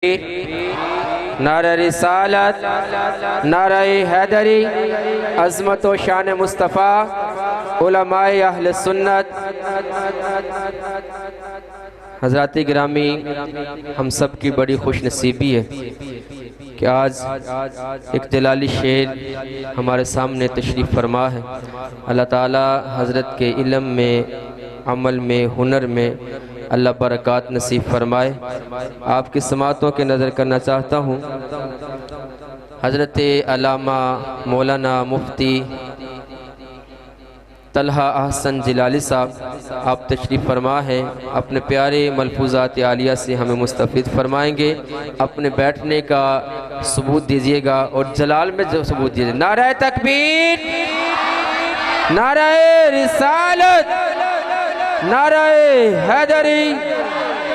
نعرہ رسالت، نعرہ حیدری، عظمت و شان مصطفیٰ، علماء اہل سنت۔ حضرات گرامی، ہم سب کی بڑی خوش نصیبی ہے کہ آج ایک جلالی شعر ہمارے سامنے تشریف فرما ہے۔ اللہ تعالی حضرت کے علم میں، عمل میں، ہنر میں اللہ برکات نصیب فرمائے۔ آپ کی سماعتوں کے نظر کرنا چاہتا ہوں حضرت علامہ مولانا مفتی طلحہ احسن جلالی صاحب، آپ تشریف فرما ہیں، اپنے پیارے ملفوظات عالیہ سے ہمیں مستفید فرمائیں گے۔ اپنے بیٹھنے کا ثبوت دیجئے گا اور جلال میں جو ثبوت دیجئے گا۔ نعرہ تکبیر، نعرہ رسالت، نعرہ حیدری،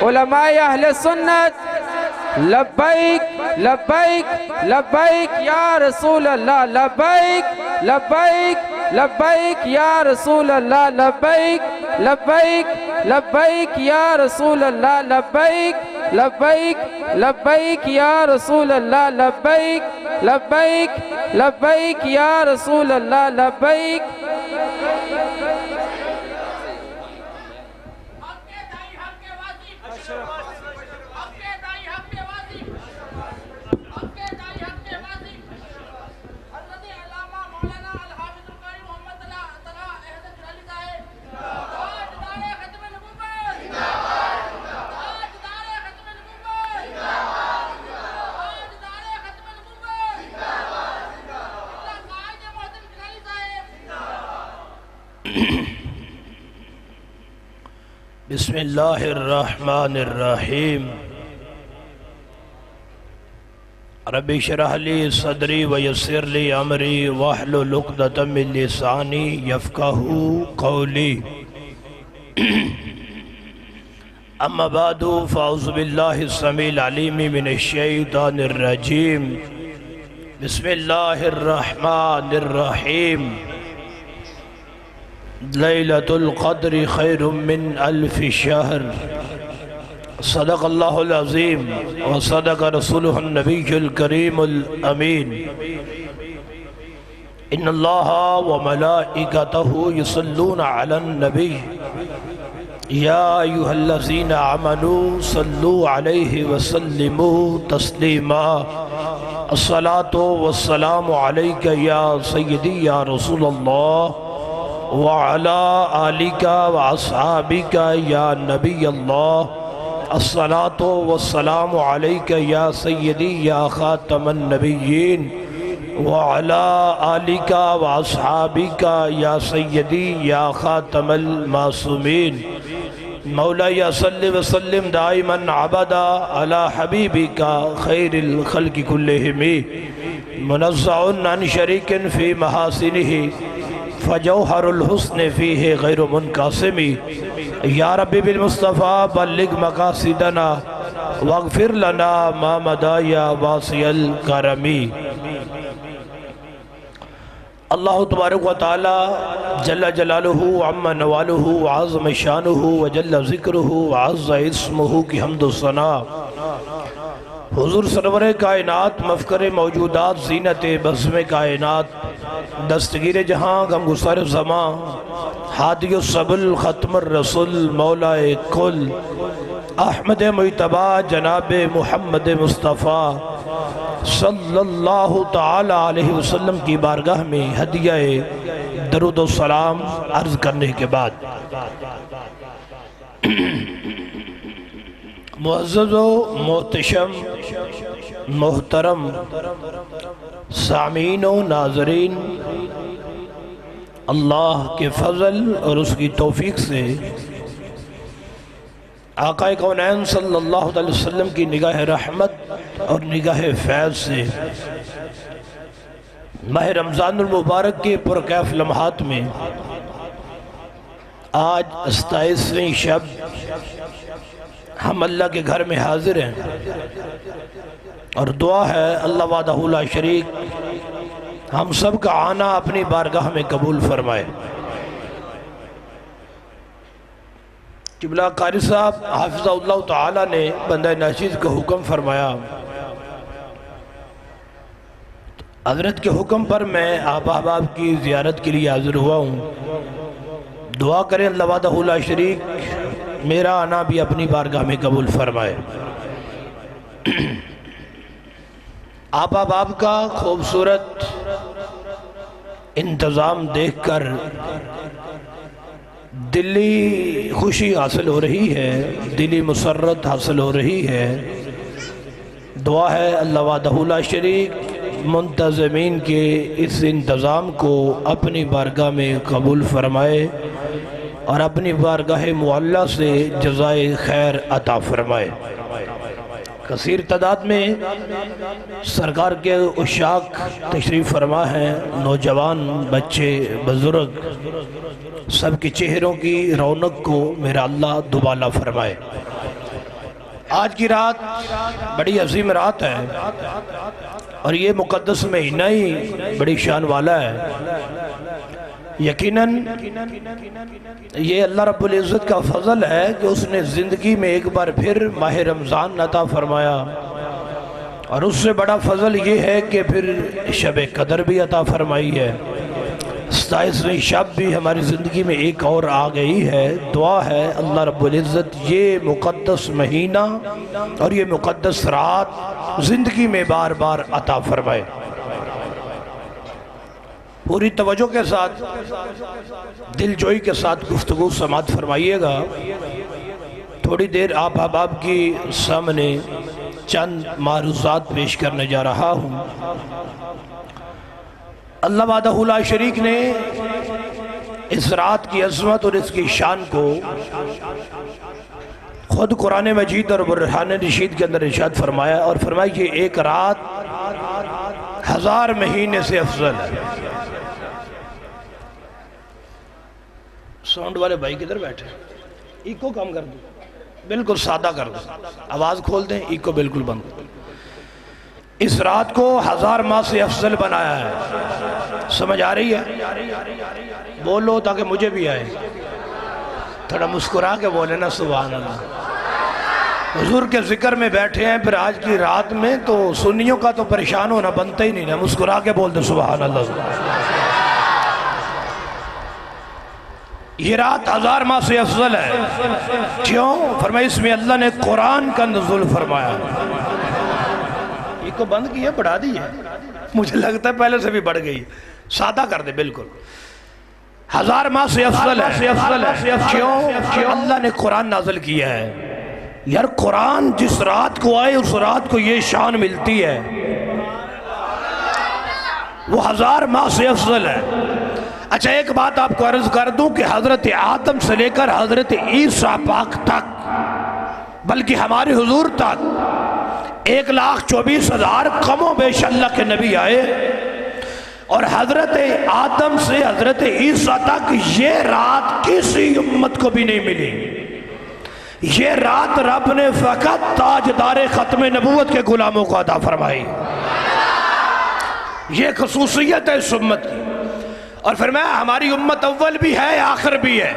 علماء اہل سنت، لبیک لبیک لبیک یا رسول اللہ، لبیک لبیک لبیک یا رسول اللہ، لبیک لبیک لبیک یا رسول اللہ، لبیک لبیک لبیک یا رسول اللہ، لبیک لبیک لبیک یا رسول اللہ، لبیک۔ بسم اللہ الرحمن الرحیم۔ رب اشرح لی صدری ویسر لی امری واحلل عقدۃ من لسانی یفقہوا قولی۔ اما بعد فاعوذ باللہ السمیع العلیم من الشیطان الرجیم۔ بسم اللہ الرحمن الرحیم۔ لیلۃ القدر خیر من الف شہر۔ صدق اللہ العظیم وصدق رسولہ النبی الکریم الامین۔ ان اللہ وملائکتہ یصلون علی النبی یا ایہا الذین آمنوا صلوا علیہ وسلموا تسلیما۔ الصلاۃ والسلام علیک یا سیدی یا رسول اللہ وعلى آلِكَ وَأَصْحَابِكَ يَا نَبِيَ اللَّهِ۔ الصلاۃ والسلام علیک یا سیدی یا خاتم النبیین وعلى آلِكَ وَأَصْحَابِكَ یا سیدی یا خاتم المعصومین۔ مولاي صل وسلم دائما ابدا على حبیبك خیر الخلق كلهم منزع عن شریک فی محاسنہ فجوہر الحسن فیہ غیر منقسم۔ یا رب بالمصطفیٰ بلغ مقاصدنا واغفر لنا ما مضى یا واسع الکرم۔ اللہ تبارک و تعالی جل جلالہ عم نوالہ وعظم شانہ وجل ذکرہ وعز اسمہ کی حمد و ثنا حضور سرور کائنات، مفکر موجودات، زینت بزم کائنات، دستگیر جہاں، غمگسار زمان، ہادی السبل، ختم الرسول، مولا کل، احمد مجتبی جناب محمد مصطفیٰ صلی اللہ تعالی علیہ وسلم کی بارگاہ میں ہدیہ درود و سلام عرض کرنے کے بعد، معزز و محتشم محترم سامعین و ناظرین، اللہ کے فضل اور اس کی توفیق سے آقا کونین صلی اللہ علیہ وسلم کی نگاہ رحمت اور نگاہ فیض سے ماہ رمضان المبارک کے پرکیف لمحات میں آج 27ویں شب ہم اللہ کے گھر میں حاضر ہیں، اور دعا ہے اللہ وحدہ لا شریک ہم سب کا آنا اپنی بارگاہ میں قبول فرمائے، قبلہ قاری صاحب حافظہ اللہ تعالی نے بندہ ناشید کو حکم فرمایا، حضرت کے حکم پر میں آپ احباب کی زیارت کے لیے حاضر ہوا ہوں۔ دعا کریں اللہ وحدہ لا شریک میرا آنا بھی اپنی بارگاہ میں قبول فرمائے۔ آپ احباب کا خوبصورت انتظام دیکھ کر دلی خوشی حاصل ہو رہی ہے، دلی مسرت حاصل ہو رہی ہے۔ دعا ہے اللہ وحدہ لا شریک منتظمین کے اس انتظام کو اپنی بارگاہ میں قبول فرمائے اور اپنی بارگاہ معلیٰ سے جزائے خیر عطا فرمائے۔ کثیر تعداد میں سرکار کے عشاق تشریف فرما ہیں، نوجوان، بچے، بزرگ، سب کے چہروں کی رونق کو میرا اللہ دوبالا فرمائے۔ آج کی رات بڑی عظیم رات ہے اور یہ مقدس مہینہ ہی بڑی شان والا ہے۔ یقیناً یہ اللہ رب العزت کا فضل ہے کہ اس نے زندگی میں ایک بار پھر ماہ رمضان عطا فرمایا، اور اس سے بڑا فضل یہ ہے کہ پھر شب قدر بھی عطا فرمائی ہے۔ 27ویں شب بھی ہماری زندگی میں ایک اور آ گئی ہے۔ دعا ہے اللہ رب العزت یہ مقدس مہینہ اور یہ مقدس رات زندگی میں بار بار عطا فرمائے۔ پوری توجہ کے ساتھ، دل جوئی کے ساتھ گفتگو سماعت فرمائیے گا۔ تھوڑی دیر آپ احباب کی سامنے چند معروضات پیش کرنے جا رہا ہوں۔ اللہ وحدہ لا شریک نے اس رات کی عظمت اور اس کی شان کو خود قرآن مجید اور برہان رشید کے اندر ارشاد فرمایا، اور فرمایا کہ ایک رات 1000 مہینے سے افضل ہے۔ ساؤنڈ والے بھائی کدھر بیٹھے؟ ایکو کم کر دو، بالکل سادہ کر دو، آواز کھول دیں، ایکو بالکل بند کر دو۔ اس رات کو 1000 ماہ سے افضل بنایا ہے۔ سمجھ آ رہی ہے؟ بولو تاکہ مجھے بھی آئے، تھوڑا مسکرا کے بولے نا سبحان اللہ۔ حضور کے ذکر میں بیٹھے ہیں پھر آج کی رات میں، تو سنیوں کا تو پریشان ہونا بنتا ہی نہیں نا، مسکرا کے بول دے سبحان اللہ۔ یہ رات 1000 ماہ سے افضل ہے۔ کیوں؟ فرمایا اس میں اللہ نے قرآن کا نزول فرمایا۔ یہ کو بند کیا، بڑھا دی ہے، مجھے لگتا ہے پہلے سے بھی بڑھ گئی، سادہ کر دے بالکل۔ 1000 ماہ سے افضل ہے۔ کیوں؟ اللہ نے قرآن نازل کیا ہے۔ یار قرآن جس رات کو آئے اس رات کو یہ شان ملتی ہے، وہ 1000 ماہ سے افضل ہے۔ اچھا ایک بات آپ کو عرض کر دوں کہ حضرت آدم سے لے کر حضرت عیسیٰ پاک تک، بلکہ ہمارے حضور تک 1,24,000 کم و بیش اللہ کے نبی آئے، اور حضرت آدم سے حضرت عیسیٰ تک یہ رات کسی امت کو بھی نہیں ملی۔ یہ رات رب نے فقط تاجدار ختم نبوت کے غلاموں کو عطا فرمائی۔ یہ خصوصیت ہے اس امت کی۔ اور فرمایا ہماری امت اول بھی ہے آخر بھی ہے۔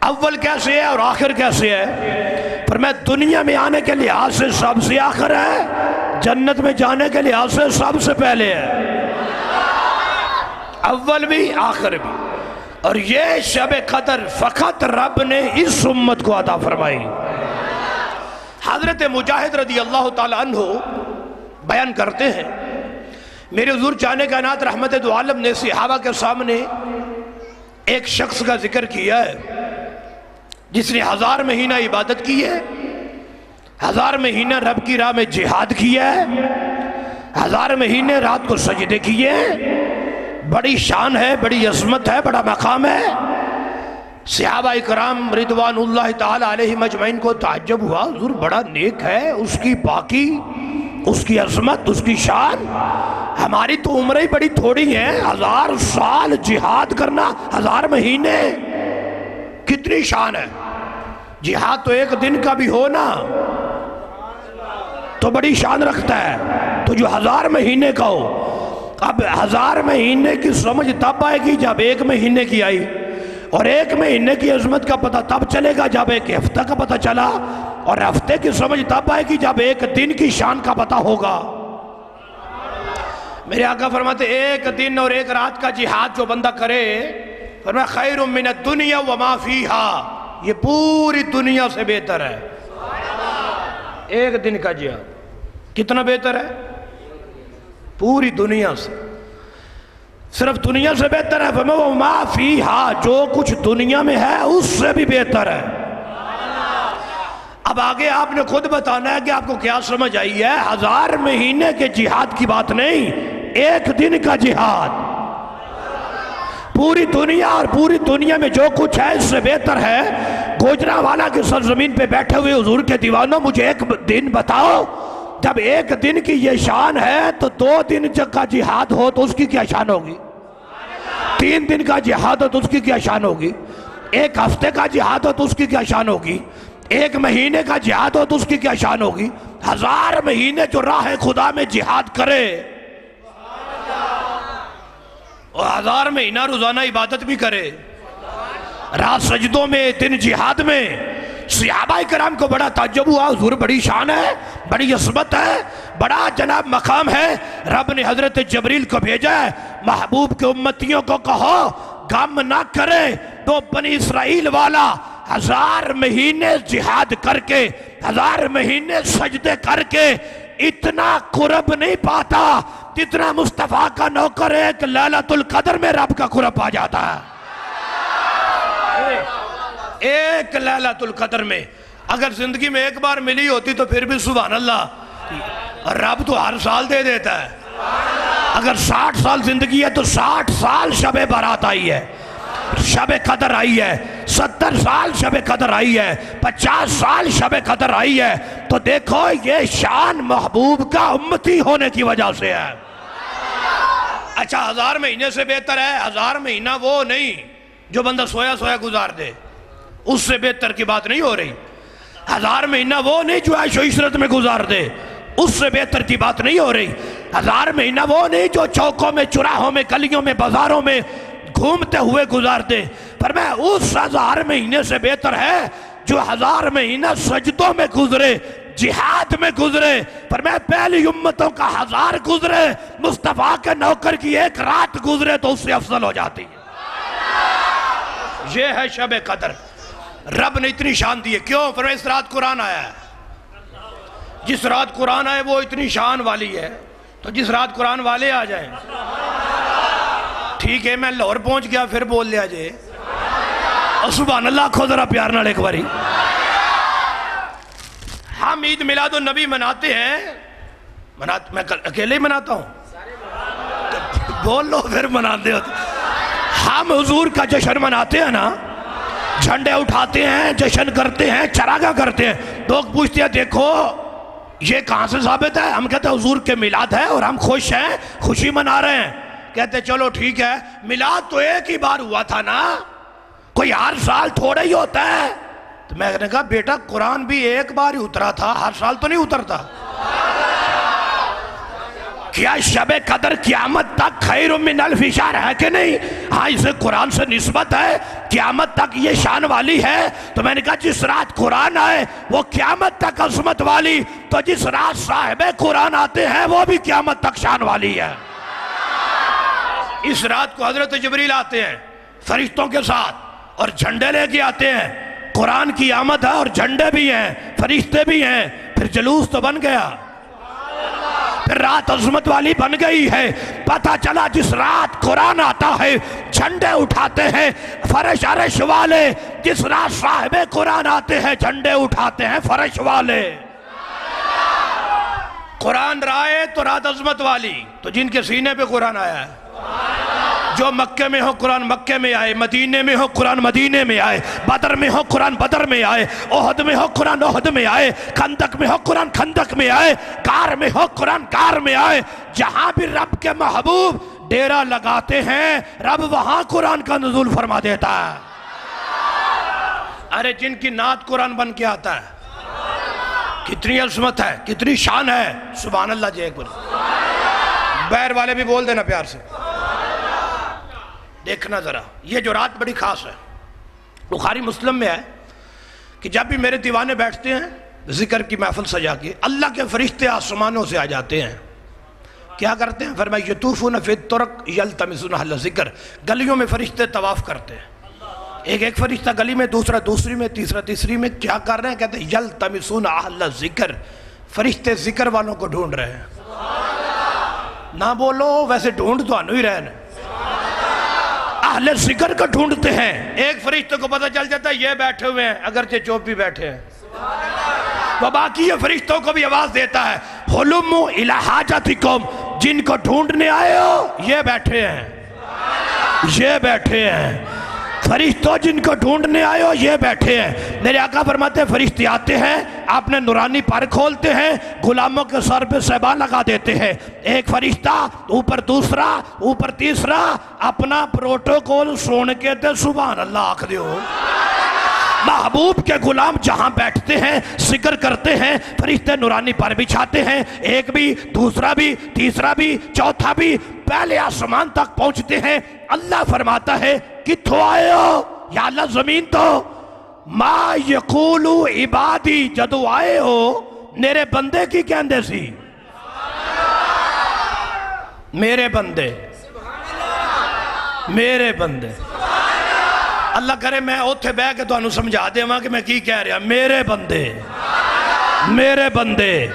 اول کیسے ہے اور آخر کیسے ہے؟ فرمایا دنیا میں آنے کے لحاظ سے سب سے آخر ہے، جنت میں جانے کے لحاظ سے سب سے پہلے ہے، اول بھی آخر بھی۔ اور یہ شب قدر فقط رب نے اس امت کو عطا فرمائی۔ حضرت مجاہد رضی اللہ تعالی عنہ بیان کرتے ہیں، میرے حضور جانے کائنات رحمت دو عالم نے صحابہ کے سامنے ایک شخص کا ذکر کیا ہے جس نے 1000 مہینہ عبادت کی ہے، 1000 مہینہ رب کی راہ میں جہاد کیا ہے، 1000 مہینے رات کو سجدے کیے ہیں۔ بڑی شان ہے، بڑی عظمت ہے، بڑا مقام ہے۔ صحابہ اکرام رضوان اللہ تعالی علیہم اجمعین کو تعجب ہوا، حضور بڑا نیک ہے، اس کی پاکی، اس کی عظمت، اس کی شان، ہماری تو عمریں ہی بڑی تھوڑی ہیں، 1000 سال جہاد کرنا، 1000 مہینے، کتنی شان ہے۔ جہاد تو ایک دن کا بھی ہونا تو بڑی شان رکھتا ہے، تو جو 1000 مہینے کا ہو۔ اب 1000 مہینے کی سمجھ تب آئے گی جب ایک مہینے کی آئی، اور ایک مہینے کی عظمت کا پتہ تب چلے گا جب ایک ہفتہ کا پتہ چلا، اور ہفتے کی سمجھ تب آئے گی جب ایک دن کی شان کا پتہ ہوگا۔ میرے آقا فرماتے ایک دن اور ایک رات کا جہاد جو بندہ کرے، فرمایا خیر من الدنیا وما فیہا، یہ پوری دنیا سے بہتر ہے۔ ایک دن کا جہاد کتنا بہتر ہے؟ پوری دنیا سے، صرف دنیا سے بہتر ہے۔ فرمایا وما فیہا، جو کچھ دنیا میں ہے اس سے بھی بہتر ہے۔ اب آگے آپ نے خود بتانا ہے کہ آپ کو کیا سمجھ آئی ہے۔ 1000 مہینے کے جہاد کی بات نہیں، ایک دن کا جہاد۔ پوری دنیا اور پوری دنیا میں جو کچھ ہے اس سے بہتر ہے۔ گوجرانوالا کی سرزمین پہ بیٹھے ہوئے حضور کے دیوانوں، مجھے ایک دن بتاؤ، جب ایک دن کی یہ شان ہے تو 2 دن کا جہاد ہو تو اس کی کیا شان ہوگی؟ 3 دن کا جہاد ہو تو اس کی کیا شان ہوگی؟ ایک ہفتے کا جہاد ہو تو اس کی کیا شان ہوگی؟ ایک مہینے کا جہاد ہو تو اس کی کیا شان ہوگی؟ 1000 مہینے جو راہ خدا میں جہاد کرے، اور 1000 مہینہ روزانہ عبادت بھی کرے، رات سجدوں میں، دن جہاد میں۔ صحابہ کرام کو بڑا تعجب ہوا، حضور بڑی شان ہے، بڑی عظمت ہے، بڑا جناب مقام ہے۔ رب نے حضرت جبریل کو بھیجا ہے، محبوب کے امتیوں کو کہو غم نہ کرے، تو بنی اسرائیل والا 1000 مہینے جہاد کر کے، 1000 مہینے سجدے کر کے اتنا قرب نہیں پاتا جتنا مصطفیٰ کا نوکر ایک لیلۃ القدر میں رب کا قرب پا جاتا ہے۔ ایک لیلۃ القدر میں اگر زندگی میں ایک بار ملی ہوتی تو پھر بھی سبحان اللہ، رب تو ہر سال دے دیتا ہے۔ اگر 60 سال زندگی ہے تو 60 سال شب برات آئی ہے، شب قدر آئی ہے، 70 سال شب قدر آئی ہے، 50 سال شب قدر آئی ہے، تو دیکھو یہ شان محبوب کا امتی ہونے کی وجہ سے ہے۔ اچھا 1000 مہینے سے بہتر ہے، 1000 مہینہ وہ نہیں جو بندہ سویا سویا گزار دے، اس سے بہتر کی بات نہیں ہو رہی۔ 1000 مہینہ وہ نہیں جو عیش و عشرت میں گزار دے، اس سے بہتر کی بات نہیں ہو رہی۔ 1000 مہینہ وہ نہیں جو چوکوں میں، چراہوں میں، گلیوں میں، بازاروں میں گھومتے ہوئے گزار دے۔ فرمایا اس 1000 مہینے سے بہتر ہے جو 1000 مہینہ سجدوں میں گزرے، جہاد میں گزرے۔ فرمایا پہلی امتوں کا 1000 گزرے، مصطفیٰ کے نوکر کی 1 رات گزرے تو اس سے افضل ہو جاتی ہے۔ یہ ہے شب قدر۔ رب نے اتنی شان دی ہے، کیوں؟ فرمایا اس رات قرآن آیا ہے، جس رات قرآن آئے وہ اتنی شان والی ہے، تو جس رات قرآن والے آ جائیں۔ ٹھیک ہے میں لاہور پہنچ گیا پھر بول لیا جائے، اور سبحان اللہ کھو ذرا پیار نال ایک باری۔ ہم عید میلاد النبی مناتے ہیں، میں اکیلے ہی مناتا ہوں، بول لو پھر مناتے ہو۔ ہم حضور کا جشن مناتے ہیں نا، جھنڈے اٹھاتے ہیں، جشن کرتے ہیں، چراغاں کرتے ہیں۔ لوگ پوچھتے ہیں دیکھو یہ کہاں سے ثابت ہے؟ ہم کہتے ہیں حضور کے میلاد ہے اور ہم خوش ہیں، خوشی منا رہے ہیں۔ کہتے چلو ٹھیک ہے، میلاد تو ایک ہی بار ہوا تھا نا، کوئی ہر سال تھوڑا ہی ہوتا ہے۔ تو میں نے کہا بیٹا قرآن بھی ایک بار ہی اترا تھا، ہر سال تو نہیں اترتا۔ کیا شب قدر قیامت تک خیر من الف شہر ہے کہ نہیں؟ ہاں اسے قرآن سے نسبت ہے، قیامت تک یہ شان والی ہے۔ تو میں نے کہا جس رات قرآن آئے وہ قیامت تک عظمت والی، تو جس رات صاحب قرآن آتے ہیں وہ بھی قیامت تک شان والی ہے۔ اس رات کو حضرت جبریل آتے ہیں فرشتوں کے ساتھ اور جھنڈے لے کے آتے ہیں۔ قرآن کی آمد ہے اور جھنڈے بھی ہیں، فرشتے بھی ہیں، پھر جلوس تو بن گیا، پھر رات عظمت والی بن گئی ہے۔ پتہ چلا جس رات قرآن آتا ہے جھنڈے اٹھاتے ہیں فرش عرش والے، جس رات صاحب قرآن آتے ہیں جھنڈے اٹھاتے ہیں فرش والے۔ قرآن رائے تو رات عظمت والی، تو جن کے سینے پہ قرآن آیا ہے، جو مکے میں ہو قرآن مکے میں آئے، مدینے میں ہو قرآن مدینے میں آئے، بدر میں ہو قرآن بدر میں آئے، احد میں ہو قرآن احد میں آئے، خندق میں ہو قرآن خندق میں آئے، کار میں ہو قرآن کار میں آئے۔ جہاں بھی رب کے محبوب ڈیرا لگاتے ہیں رب وہاں قرآن کا نزول فرما دیتا ہے۔ ارے جن کی نعت قرآن بن کے آتا ہے، کتنی عظمت ہے، کتنی شان ہے، سبحان اللہ جی ایک بار۔ بیر والے بھی بول دینا پیار سے۔ دیکھنا ذرا یہ جو رات بڑی خاص ہے، بخاری مسلم میں ہے کہ جب بھی میرے دیوانے بیٹھتے ہیں ذکر کی محفل سجا کے، اللہ کے فرشتے آسمانوں سے آ جاتے ہیں، کیا کرتے ہیں؟ فرمایا یطوفون فی الطرق یلتمسون اہل الذکر، گلیوں میں فرشتے طواف کرتے ہیں، ایک فرشتہ گلی میں، دوسرا دوسری میں، تیسرا تیسری میں، کیا کر رہے ہیں؟ کہتے ہیں یلتمسون اہل الذکر، فرشتے ذکر والوں کو ڈھونڈ رہے ہیں۔ نہ بولو، ویسے ڈھونڈ تو آنو ہی رہے ہیں، اہل ذکر کو ڈھونڈتے ہیں۔ ایک فرشتے کو پتہ چل جاتا ہے یہ بیٹھے ہوئے ہیں، اگرچہ چوپ بھی بیٹھے ہیں، وہ باقی فرشتوں کو بھی آواز دیتا ہے حلموا الی حاجتکم، جن کو ڈھونڈنے آئے ہو یہ بیٹھے ہیں، یہ بیٹھے ہیں، فرشتوں جن کو ڈھونڈنے آئے ہو یہ بیٹھے ہیں۔ میرے آقا فرماتے ہیں فرشتے آتے ہیں، اپنے نورانی پر کھولتے ہیں، غلاموں کے سر پہ صحبہ لگا دیتے ہیں، ایک فرشتہ اوپر دوسرا اوپر تیسرا، اپنا پروٹوکول سن کے تے سبحان اللہ آکھ دیو۔ محبوب کے غلام جہاں بیٹھتے ہیں ذکر کرتے ہیں، فرشتے نورانی پر بچھاتے ہیں، ایک بھی دوسرا بھی تیسرا بھی چوتھا بھی، پہلے آسمان تک پہنچتے ہیں۔ اللہ فرماتا ہے کتھوں آئے ہو؟ یا اللہ زمین تو ما یقولو عبادی، جدو آئے ہو میرے بندے کی کہندے سی، میرے بندے، میرے بندے۔ اللہ کرے میں اوتھے بہ کے تو انہوں سمجھا دے کہ میں کی کہہ رہا، میرے بندے، میرے بندے۔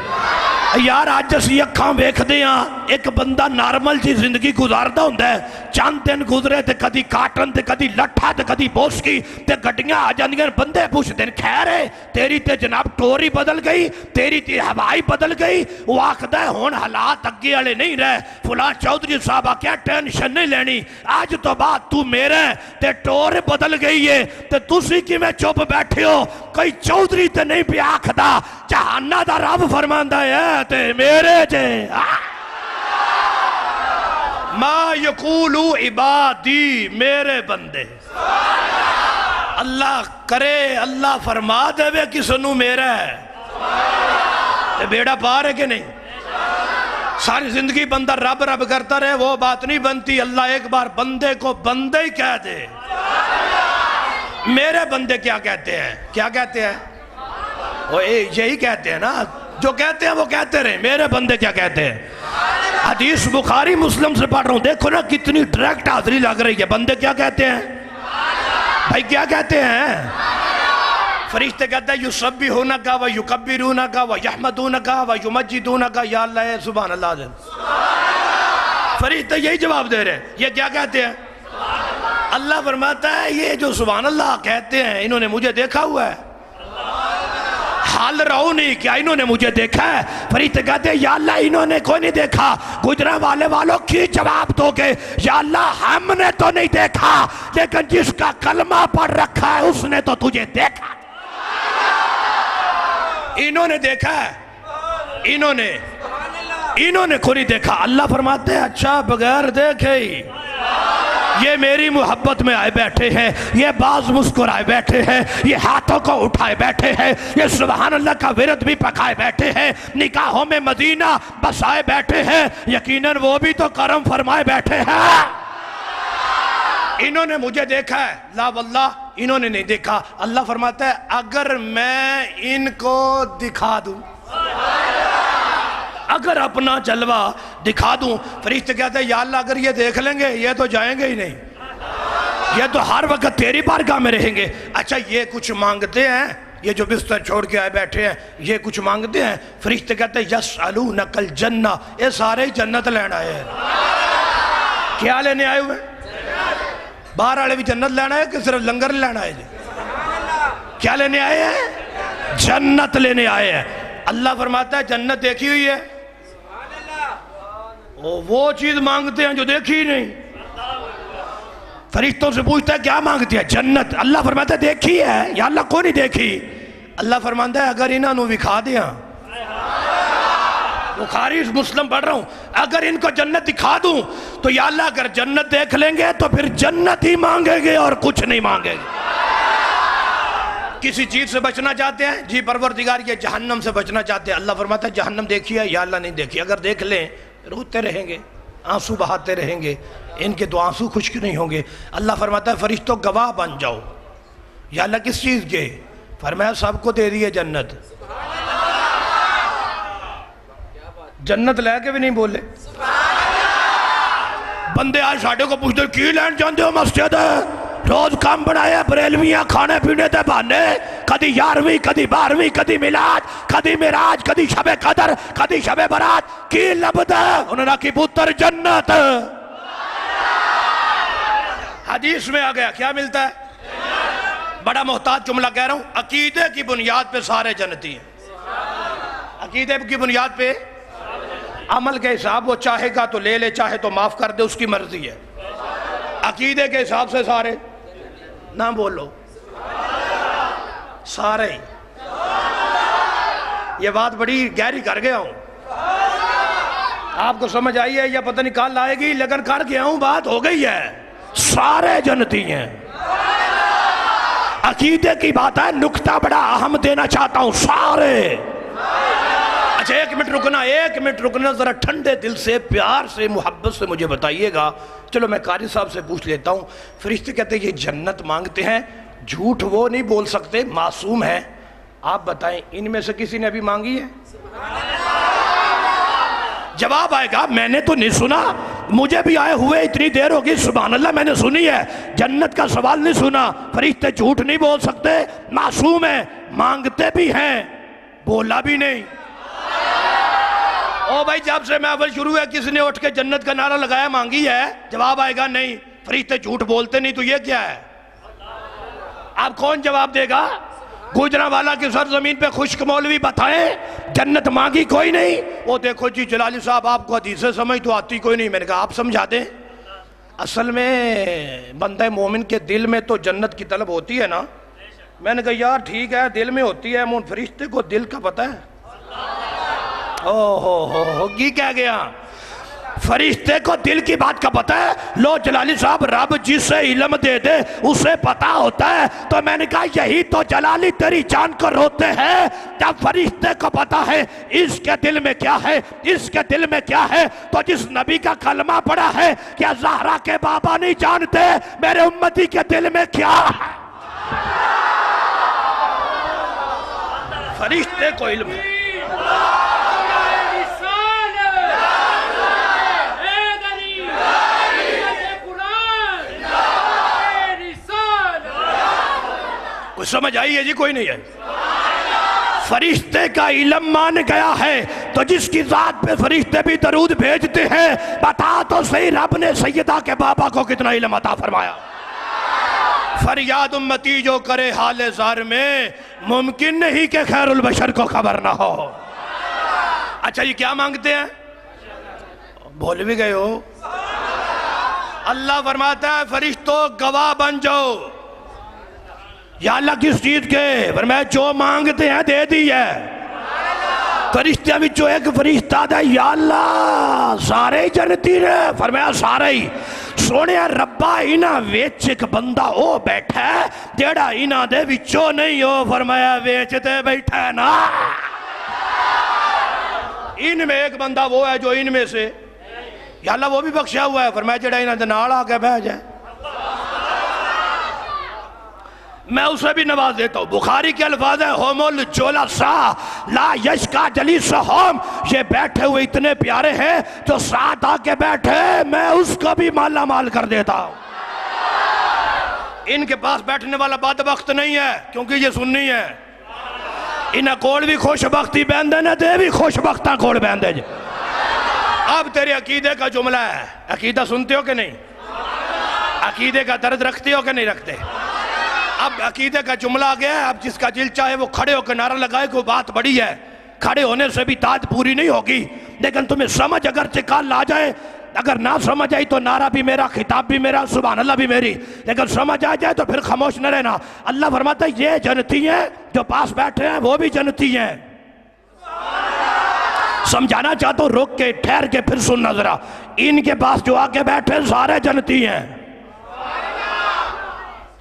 یار آج اسی اکھاں ویکھ دے ہاں ایک بندہ نارمل جی زندگی گزاردا ہوندا ہے، چند دن گزرے تے کدی کاٹن تے کدی لٹھا تے کدی بوسکی تے گڈیاں آ جاندیاں، بندے پوچھدے ہیں خیر ہے تیری تے جناب ٹوری بدل گئی، تیری تے ہوائی بدل گئی، وہ آکھدا ہے ہن حالات اگے والے نہیں رہے، فلاں چودھری صاحب آکھیا ٹینشن نہیں لینی، آج تو بعد تو میرے تے ٹور بدل گئی ہے تے تسی کی میں چپ بیٹھے ہو، کوئی چودھری تے نہیں پہ آکھدا جہانہ دا رب فرماندا ہے تے میرے جے ما یقولو عبادی، میرے بندے۔ اللہ کرے اللہ فرما دے وے کسنو میرا ہے تے بیڑا پار ہے کہ نہیں؟ ساری زندگی بندہ رب رب کرتا رہے وہ بات نہیں بنتی، اللہ ایک بار بندے کو بندے ہی کہہ دے۔ میرے بندے کیا کہتے ہیں؟ کیا کہتے ہیں؟ وہ یہی کہتے ہیں نا، جو کہتے ہیں وہ کہتے رہے، میرے بندے کیا کہتے ہیں؟ حدیث بخاری مسلم سے پڑھ رہا ہوں، دیکھو نا کتنی ڈائریکٹ حاضری لگ رہی ہے۔ بندے کیا کہتے ہیں بھائی؟ کیا کہتے ہیں؟ فرشتے کہتے ہیں یسبحونک و یکبرونک و یحمدونک و یمجدونک، یا اللہ سبحان اللہ عظیم۔ فرشتے یہی جواب دے رہے ہیں، یہ کیا کہتے ہیں؟ اللہ فرماتا ہے یہ جو سبحان اللہ کہتے ہیں انہوں نے مجھے دیکھا ہوا ہے، حال رہو نہیں کیا انہوں نے مجھے دیکھا ہے؟ فرشتے کہتے ہیں یا اللہ انہوں نے کوئی نہیں دیکھا، گجرہ والے والوں کی جواب دو گے یا اللہ ہم نے تو نہیں دیکھا، لیکن جس کا کلمہ پڑھ رکھا ہے اس نے تو تجھے دیکھا۔ انہوں نے دیکھا ہے، انہوں نے کوئی نہیں دیکھا۔ اللہ فرماتے ہیں اچھا بغیر دیکھے ہی یہ میری محبت میں آئے بیٹھے ہیں، یہ باز مسکرائے بیٹھے ہیں، یہ ہاتھوں کو اٹھائے بیٹھے ہیں، یہ سبحان اللہ کا ورد بھی پکائے بیٹھے ہیں، نکاحوں میں مدینہ بسائے بیٹھے ہیں، یقیناً وہ بھی تو کرم فرمائے بیٹھے ہیں۔ انہوں نے مجھے دیکھا ہے؟ لا واللہ انہوں نے نہیں دیکھا۔ اللہ فرماتا ہے اگر میں ان کو دکھا دوں، اگر اپنا جلوہ دکھا دوں، فرشتے کہتے ہیں یا اللہ اگر یہ دیکھ لیں گے یہ تو جائیں گے ہی نہیں، یہ تو ہر وقت تیری بارگاہ میں رہیں گے۔ اچھا یہ کچھ مانگتے ہیں، یہ جو بستر چھوڑ کے آئے بیٹھے ہیں یہ کچھ مانگتے ہیں؟ فرشتے کہتے ہیں یسألونک الجنہ، یہ سارے جنت لینا آئے ہیں۔ کیا لینے آئے ہوئے؟ باہر والے بھی جنت لینا ہے کہ صرف لنگر لینا ہے؟ کیا لینے آئے ہیں؟ جنت لینے آئے ہیں۔ اللہ فرماتا ہے جنت دیکھی ہوئی ہے؟ وہ چیز مانگتے ہیں جو دیکھی ہی نہیں۔ فرشتوں سے پوچھتا ہے کیا مانگتے ہیں؟ جنت۔ اللہ فرماتا ہے دیکھی ہے یا اللہ کو نہیں دیکھی؟ اللہ فرماتا ہے اگر انہوں نے دکھا دیا، بخاری مسلم پڑھ رہا ہوں، اگر ان کو جنت دکھا دوں تو یا اللہ اگر جنت دیکھ لیں گے تو پھر جنت ہی مانگیں گے اور کچھ نہیں مانگیں گے۔ کسی چیز سے بچنا چاہتے ہیں؟ جی پروردگار یہ جہنم سے بچنا چاہتے ہیں۔ اللہ فرماتا ہے جہنم دیکھی ہے یا اللہ نہیں دیکھی؟ اگر دیکھ لیں روتے رہیں گے، آنسو بہاتے رہیں گے، ان کے تو آنسو خشک نہیں ہوں گے۔ اللہ فرماتا ہے فرشتوں گواہ بن جاؤ، یا اللہ کس چیز کے؟ فرمایا سب کو دے دیے جنت. جنت لے کے بھی نہیں بولے. بندے آج ساڑھے کو پوچھتے کی لین جاندے ہو مسجد روز کام بنائے بریلویاں کھانے پینے دے بہانے کدی 11ویں کدی 12ویں کدی میلاد کدی معراج کدی شب قدر کدی شب برات کی لبدا انہوں نے کی پتر جنت. حدیث میں آ گیا کیا ملتا ہے؟ بڑا محتاط جملہ کہہ رہا ہوں. عقیدے کی بنیاد پہ سارے جنتی ہیں. عقیدے کی بنیاد پہ عمل کے حساب وہ چاہے گا تو لے لے چاہے تو معاف کر دے اس کی مرضی ہے. عقیدے کے حساب سے سارے نہ بولو سارے. یہ بات بڑی گہری کر گیا ہوں آپ کو سمجھ آئی ہے یا پتہ نہیں کال آئے گی لیکن کر گیا ہوں بات ہو گئی ہے. سارے جنتی ہیں. عقیدے کی بات ہے نکتہ بڑا اہم دینا چاہتا ہوں. سارے. اچھا ایک منٹ رکنا ذرا ٹھنڈے دل سے پیار سے محبت سے مجھے بتائیے گا. چلو میں قاری صاحب سے پوچھ لیتا ہوں. فرشتے کہتے ہیں یہ جنت مانگتے ہیں جھوٹ وہ نہیں بول سکتے معصوم ہیں. آپ بتائیں ان میں سے کسی نے ابھی مانگی ہے؟ جواب آئے گا میں نے تو نہیں سنا مجھے بھی آئے ہوئے اتنی دیر ہوگی سبحان اللہ میں نے سنی ہے جنت کا سوال نہیں سنا. فرشتے جھوٹ نہیں بول سکتے معصوم ہیں مانگتے بھی ہیں بولا بھی نہیں. او بھائی جب سے محفل شروع ہے کس نے اٹھ کے جنت کا نعرہ لگایا مانگی ہے؟ جواب آئے گا نہیں. فرشتے جھوٹ بولتے نہیں تو یہ کیا ہے؟ آپ کون جواب دے گا؟ گوجرانوالا کی سرزمین پہ خشک مولوی بتائیں جنت مانگی کوئی نہیں. وہ دیکھو جی جلالی صاحب آپ کو حدیثیں سمجھ تو آتی کوئی نہیں. میں نے کہا آپ سمجھا دیں. اصل میں بندہ مومن کے دل میں تو جنت کی طلب ہوتی ہے نا. میں نے کہا یار ٹھیک ہے دل میں ہوتی ہے مون فرشتے کو دل کا پتہ ہے. ہو کی کہہ گیا فرشتے کو دل کی بات کا پتہ ہے. لو جلالی صاحب رب جسے علم دے دے اسے پتہ ہوتا ہے. تو میں نے کہا یہی تو جلالی تیری جان کو روتے ہیں جب فرشتے کو پتہ ہے اس کے دل میں کیا ہے اس کے دل میں کیا ہے. تو جس نبی کا کلمہ پڑا ہے کیا زہرا کے بابا نہیں جانتے میرے امتی کے دل میں کیا ہے؟ فرشتے کو علم ہے. کوئی سمجھ آئی ہے جی کوئی نہیں ہے؟ فرشتے کا علم مان گیا ہے تو جس کی ذات پہ فرشتے بھی درود بھیجتے ہیں بتا تو صحیح رب نے سیدہ کے بابا کو کتنا علم عطا فرمایا. فریاد امتی جو کرے حال زار میں ممکن نہیں کہ خیر البشر کو خبر نہ ہو. اچھا یہ کیا مانگتے ہیں؟ بھول بھی گئے ہو. اللہ فرماتا ہے فرشتوں گواہ بن جاؤ. یا اللہ کس چیز کے؟ فرمایا جو مانگتے ہیں دے دی ہے. فرشتہ بھی جو ایک فرشتہ دے یا اللہ سارے جنتی نے. فرمایا سارے ہی. سونے ربا اینا ویچ ایک بندہ او بیٹھا ہے جیڑا اینا دے وچو نہیں ہو. فرمایا ویچتے بیٹھا ہے نا. ان میں ایک بندہ وہ ہے جو ان میں سے یا اللہ وہ بھی بخشا ہوا ہے. فرمایا جیڑا اینا دے نال آ کے بہ جائے میں اسے بھی نواز دیتا ہوں. بخاری کے الفاظ ہیں ہوم الجلسا لا یشکا جلیسہم. یہ بیٹھے ہوئے اتنے پیارے ہیں جو ساتھ آ کے بیٹھے میں اس کو بھی مالا مال کر دیتا ہوں. ان کے پاس بیٹھنے والا بدبخت نہیں ہے کیونکہ یہ سنی ہے. انہیں کوڑ بھی خوش بختی بیندے نے دے بھی خوش بختہ کوڑ بیندے جی. اب تیرے عقیدے کا جملہ ہے. عقیدہ سنتے ہو کہ نہیں؟ عقیدے کا درد رکھتے ہو کہ نہیں رکھتے؟ اب عقیدے کا جملہ آ گیا ہے. اب جس کا دل چاہے وہ کھڑے ہو کے نعرہ لگائے کوئی بات بڑی ہے. کھڑے ہونے سے بھی داد پوری نہیں ہوگی لیکن تمہیں سمجھ اگر چکال آ جائے اگر نہ سمجھ آئی تو نعرہ بھی میرا خطاب بھی میرا سبحان اللہ بھی میری لیکن سمجھ آ جائے تو پھر خاموش نہ رہنا. اللہ فرماتا ہے یہ جنتی ہیں جو پاس بیٹھے ہیں وہ بھی جنتی ہیں. سمجھانا چاہتا ہوں رک کے ٹھہر کے پھر سننا ذرا. ان کے پاس جو آگے بیٹھے سارے جنتی ہیں.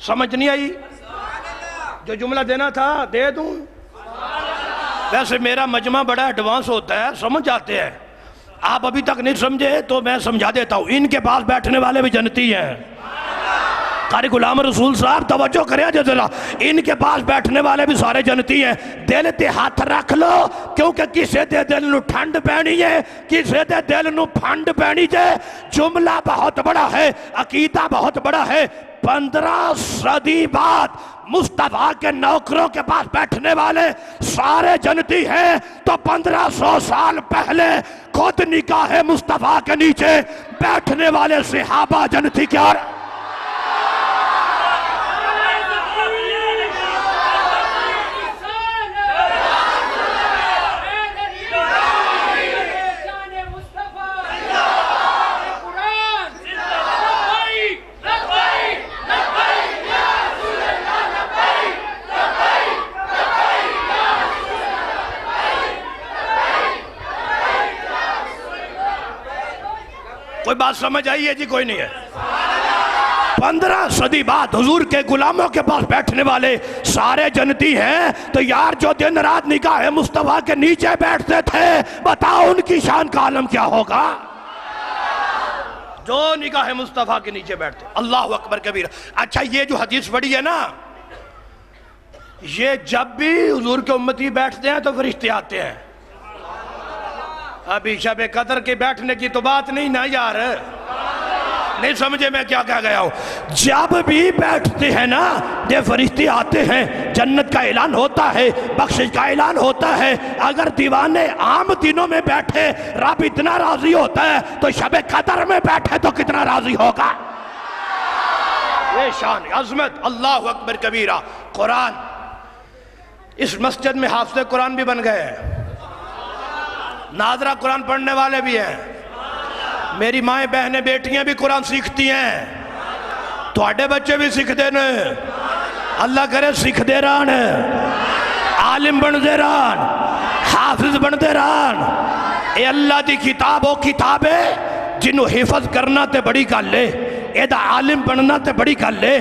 سمجھ نہیں آئی؟ جو جملہ دینا تھا دے دوں. ویسے میرا مجمع بڑا ایڈوانس ہوتا ہے سمجھ آتے ہیں. آپ ابھی تک نہیں سمجھے تو میں سمجھا دیتا ہوں. ان کے پاس بیٹھنے والے بھی جنتی ہیں. قاری غلام رسول صاحب توجہ کریں جزلا، ان کے پاس بیٹھنے والے بھی سارے جنتی ہیں. دل تے ہاتھ رکھ لو، کیونکہ کسے دے دل نو ٹھنڈ پینی ہے، کسے دے دل نو پھنڈ پینی جائے. جملہ بہت بڑا ہے، عقیدہ بہت بڑا ہے. 15 صدی بعد مصطفیٰ کے نوکروں کے پاس بیٹھنے والے سارے جنتی ہیں، تو 1500 سال پہلے خود نکاح مصطفیٰ کے نیچے بیٹھنے والے صحابہ جنتی کیا رہے؟ کوئی بات سمجھ آئی ہے جی؟ کوئی نہیں ہے. 15 صدی بعد حضور کے غلاموں کے پاس بیٹھنے والے سارے جنتی ہیں، تو یار جو دن رات نکاح مصطفیٰ کے نیچے بیٹھتے تھے، بتاؤ ان کی شان کا عالم کیا ہوگا؟ جو نکاح مصطفیٰ کے نیچے بیٹھتے. اللہ اکبر کبیر. اچھا یہ جو حدیث پڑھی ہے نا، یہ جب بھی حضور کے امتی بیٹھتے ہیں تو فرشتے آتے ہیں. ابھی شب قدر کے بیٹھنے کی تو بات نہیں نا یار، نہیں سمجھے میں کیا کہہ گیا ہوں. جب بھی بیٹھتے ہیں نا یہ فرشتے آتے ہیں، جنت کا اعلان ہوتا ہے، بخشش کا اعلان ہوتا ہے. اگر دیوانے عام دنوں میں بیٹھے رب اتنا راضی ہوتا ہے، تو شب قدر میں بیٹھے تو کتنا راضی ہوگا. یہ شان عظمت. اللہ اکبر کبیرہ. قرآن، اس مسجد میں حافظ قرآن بھی بن گئے ہیں، ناظرہ قرآن پڑھنے والے بھی ہیں، میری مائیں بہنیں بیٹیاں بھی قرآن سیکھتی ہیں، تھوڑے بچے بھی سیکھ دینے. اللہ کرے سیکھ دے رہن، عالم بن دے رہن، حافظ بن دے رہن. اے اللہ دی کتاب وہ کتاب ہے جنہوں حفظ کرنا تے بڑی گل ہے، ایدہ عالم بننا تے بڑی گل ہے،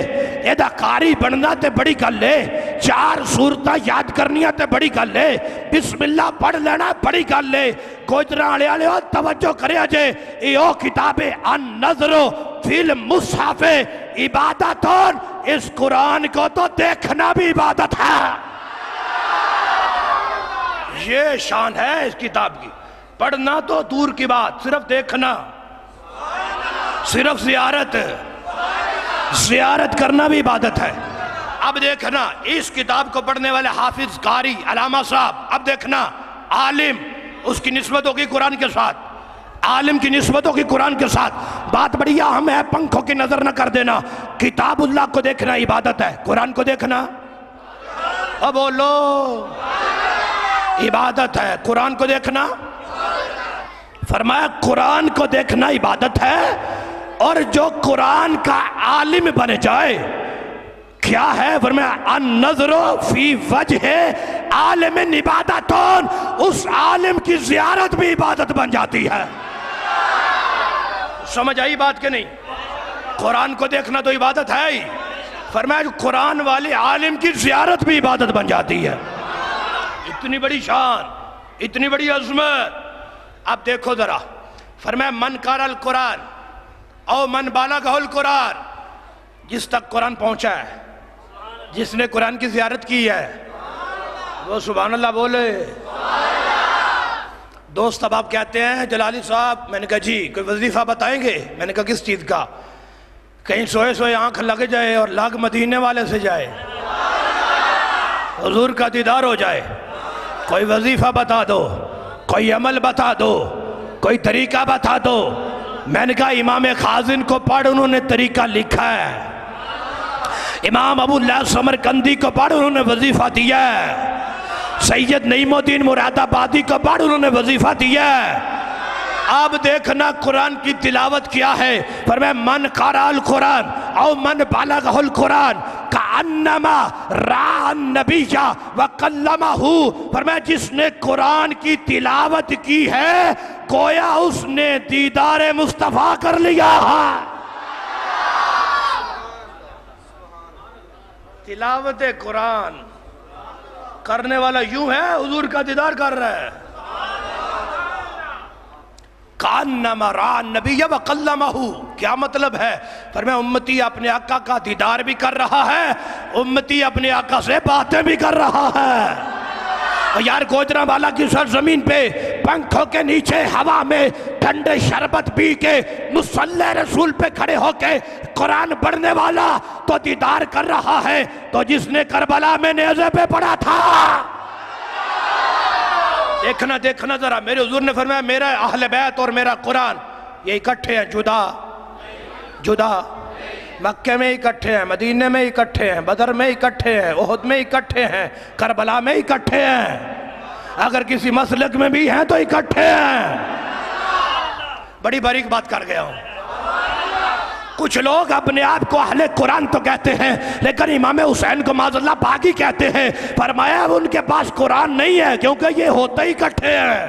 ایدہ قاری بننا تے بڑی گل ہے، 4 سورتہ یاد کرنیاں تے بڑی گل ہے، بسم اللہ پڑھ لینا بڑی گل ہے. گوجرہ آلے آلے ہو توجہ کرے آجے. یہ کتاب النظر فی المصحف عبادتون، اس قرآن کو تو دیکھنا بھی عبادت ہے. یہ شان ہے اس کتاب کی. پڑھنا تو دور کی بات، صرف دیکھنا، صرف زیارت کرنا بھی عبادت ہے. اب دیکھنا اس کتاب کو پڑھنے والے حافظ، قاری، علامہ صاحب، اب دیکھنا عالم، اس کی نسبت ہوگی قرآن کے ساتھ، عالم کی نسبت ہوگی قرآن کے ساتھ. بات بڑی اہم ہے، پنکھوں کی نظر نہ کر دینا. کتاب اللہ کو دیکھنا عبادت ہے، قرآن کو دیکھنا اب بولو عبادت ہے. قرآن کو دیکھنا، فرمایا قرآن کو دیکھنا عبادت ہے. اور جو قرآن کا عالم بن جائے کیا ہے؟ فرمایا النظر فی وجہ عالم عبادتون، اس عالم کی زیارت بھی عبادت بن جاتی ہے. سمجھ آئی بات کہ نہیں؟ قرآن کو دیکھنا تو عبادت ہے ہی. فرمایا جو قرآن والے عالم کی زیارت بھی عبادت بن جاتی ہے. اتنی بڑی شان، اتنی بڑی عظمت. اب دیکھو ذرا، فرمایا من قرأ القرآن او من بالغہ القرآن، جس تک قرآن پہنچا ہے، جس نے قرآن کی زیارت کی ہے، وہ سبحان اللہ بولے. دوست اب آپ کہتے ہیں جلالی صاحب، میں نے کہا جی کوئی وظیفہ بتائیں گے؟ میں نے کہا کس چیز کا؟ کہیں سوئے سوئے آنکھ لگ جائے اور لگ مدینے والے سے جائے، حضور کا دیدار ہو جائے. کوئی وظیفہ بتا دو، کوئی عمل بتا دو، کوئی طریقہ بتا دو. میں نے کہا امام خازن کو پڑھ، انہوں نے طریقہ لکھا ہے. امام ابو اللہ سمرقندی کو پڑھ، انہوں نے وظیفہ دیا ہے. سید نعیم الدین مراد آبادی کو پڑھ، انہوں نے وظیفہ دیا ہے. اب دیکھنا قرآن کی تلاوت کیا ہے. فرمایا من قرأ القرآن او من بالغہ القرآن کأنما رأى النبی وکلمہ. فرمایا جس نے قرآن کی تلاوت کی ہے گویا اس نے دیدار مصطفیٰ کر لیا ہے. تلاوت قرآن کرنے والا یوں ہے، حضور کا دیدار کر رہا ہے. کانما رأى النبی وکلمہ، کیا مطلب ہے؟ فرمایا امتی اپنے آقا کا دیدار بھی کر رہا ہے، امتی اپنے آقا سے باتیں بھی کر رہا ہے۔ یار گوجرا والا کی سرزمین پہ پنکھوں کے نیچے ہوا میں ٹھنڈے شربت پی کے مصلی رسول پہ کھڑے ہو کے قرآن پڑھنے والا تو دیدار کر رہا ہے، تو جس نے کربلا میں نیزے پہ پڑھا تھا، دیکھنا ذرا، میرے حضور نے فرمایا میرا اہل بیت اور میرا قرآن یہ اکٹھے ہیں، جدا مکہ میں اکٹھے ہیں، مدینہ میں اکٹھے ہیں، بدر میں اکٹھے ہیں، احد میں اکٹھے ہیں، کربلا میں اکٹھے ہیں، اگر کسی مسلک میں بھی ہیں تو اکٹھے ہیں۔ بڑی باریک بات کر گیا ہوں۔ کچھ لوگ اپنے آپ کو اہل قرآن تو کہتے ہیں لیکن امام حسین کو معاذ اللہ باغی کہتے ہیں۔ فرمایا ان کے پاس قرآن نہیں ہے کیونکہ یہ ہوتے ہی اکٹھے ہیں۔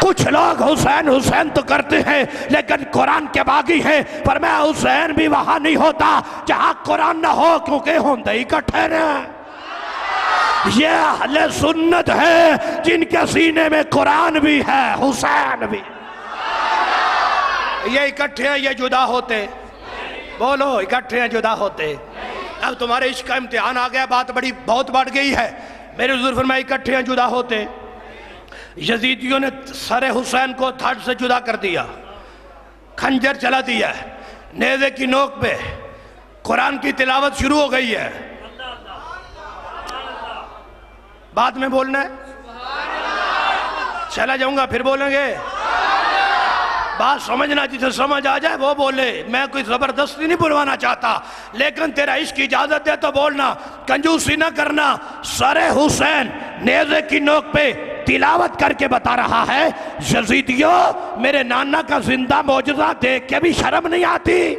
کچھ لوگ حسین تو کرتے ہیں لیکن قرآن کے باغی ہیں۔ فرمایا حسین بھی وہاں نہیں ہوتا جہاں قرآن نہ ہو کیونکہ ہوتے ہی اکٹھے ہیں۔ یہ اہل سنت ہے جن کے سینے میں قرآن بھی ہے، حسین بھی۔ یہ اکٹھے ہیں، یہ جدا ہوتے؟ بولو، اکٹھے ہیں جدا ہوتے؟ اب تمہارے عشق کا امتحان آ گیا، بات بہت بڑھ گئی ہے۔ میرے حضور فرمایا اکٹھے ہیں جدا ہوتے؟ یزیدیوں نے سر حسین کو دھڑ سے جدا کر دیا، خنجر چلا دیا ہے، نیزے کی نوک پہ قرآن کی تلاوت شروع ہو گئی ہے۔ بعد میں بولنا ہے، چلا جاؤں گا پھر بولیں گے؟ بات سمجھنا، جسے سمجھ آ جائے وہ بولے، میں کوئی زبردستی نہیں بلوانا چاہتا، لیکن تیرا عشق کی اجازت ہے تو بولنا، کنجوسی نہ کرنا۔ سر حسین نیزے کی نوک پہ تلاوت کر کے بتا رہا ہے، یزیدیوں میرے نانا کا زندہ معجزہ دیکھ کے بھی شرم نہیں آتی؟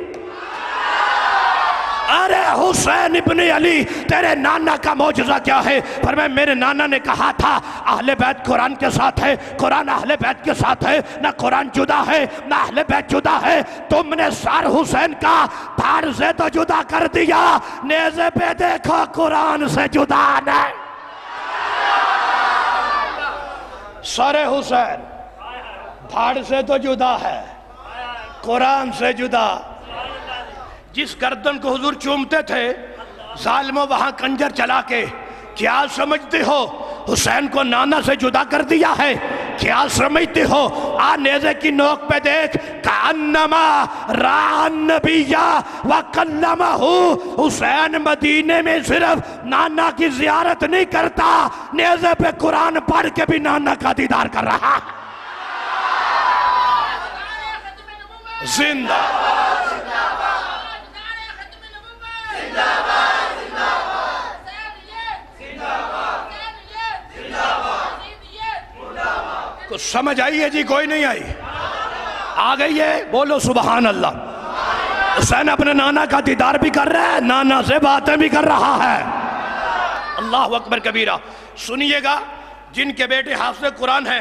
ارے حسین ابن علی، تیرے نانا کا معجزہ کیا ہے؟ فرمایا میرے نانا نے کہا تھا اہل بیت قرآن کے ساتھ ہے، قرآن اہل بیت کے ساتھ ہے، نہ قرآن جدا ہے نہ اہل بیت جدا ہے۔ تم نے سر حسین کا دھڑ سے تو جدا کر دیا، نیزے پہ دیکھو قرآن سے جدا نہیں۔ سر حسین دھڑ سے تو جدا ہے، قرآن سے جدا۔ جس گردن کو حضور چومتے تھے ظالموں وہاں کنجر چلا کے، کیا سمجھتے ہو حسین کو نانا سے جدا کر دیا ہے؟ کیا سمجھتے ہو؟ نیزے کی نوک پہ دیکھ، کأنما رأى النبی وکلمہ۔ حسین مدینے میں صرف نانا کی زیارت نہیں کرتا، نیزے پہ قرآن پڑھ کے بھی نانا کا دیدار کر رہا۔ زندہ کچھ سمجھ آئی ہے جی؟ کوئی نہیں آئی؟ آ گئی ہے؟ بولو سبحان اللہ۔ حسین اپنے نانا کا دیدار بھی کر رہا ہے، نانا سے باتیں بھی کر رہا ہے۔ اللہ اکبر کبیرہ۔ سنیے گا، جن کے بیٹے حافظ قرآن ہیں،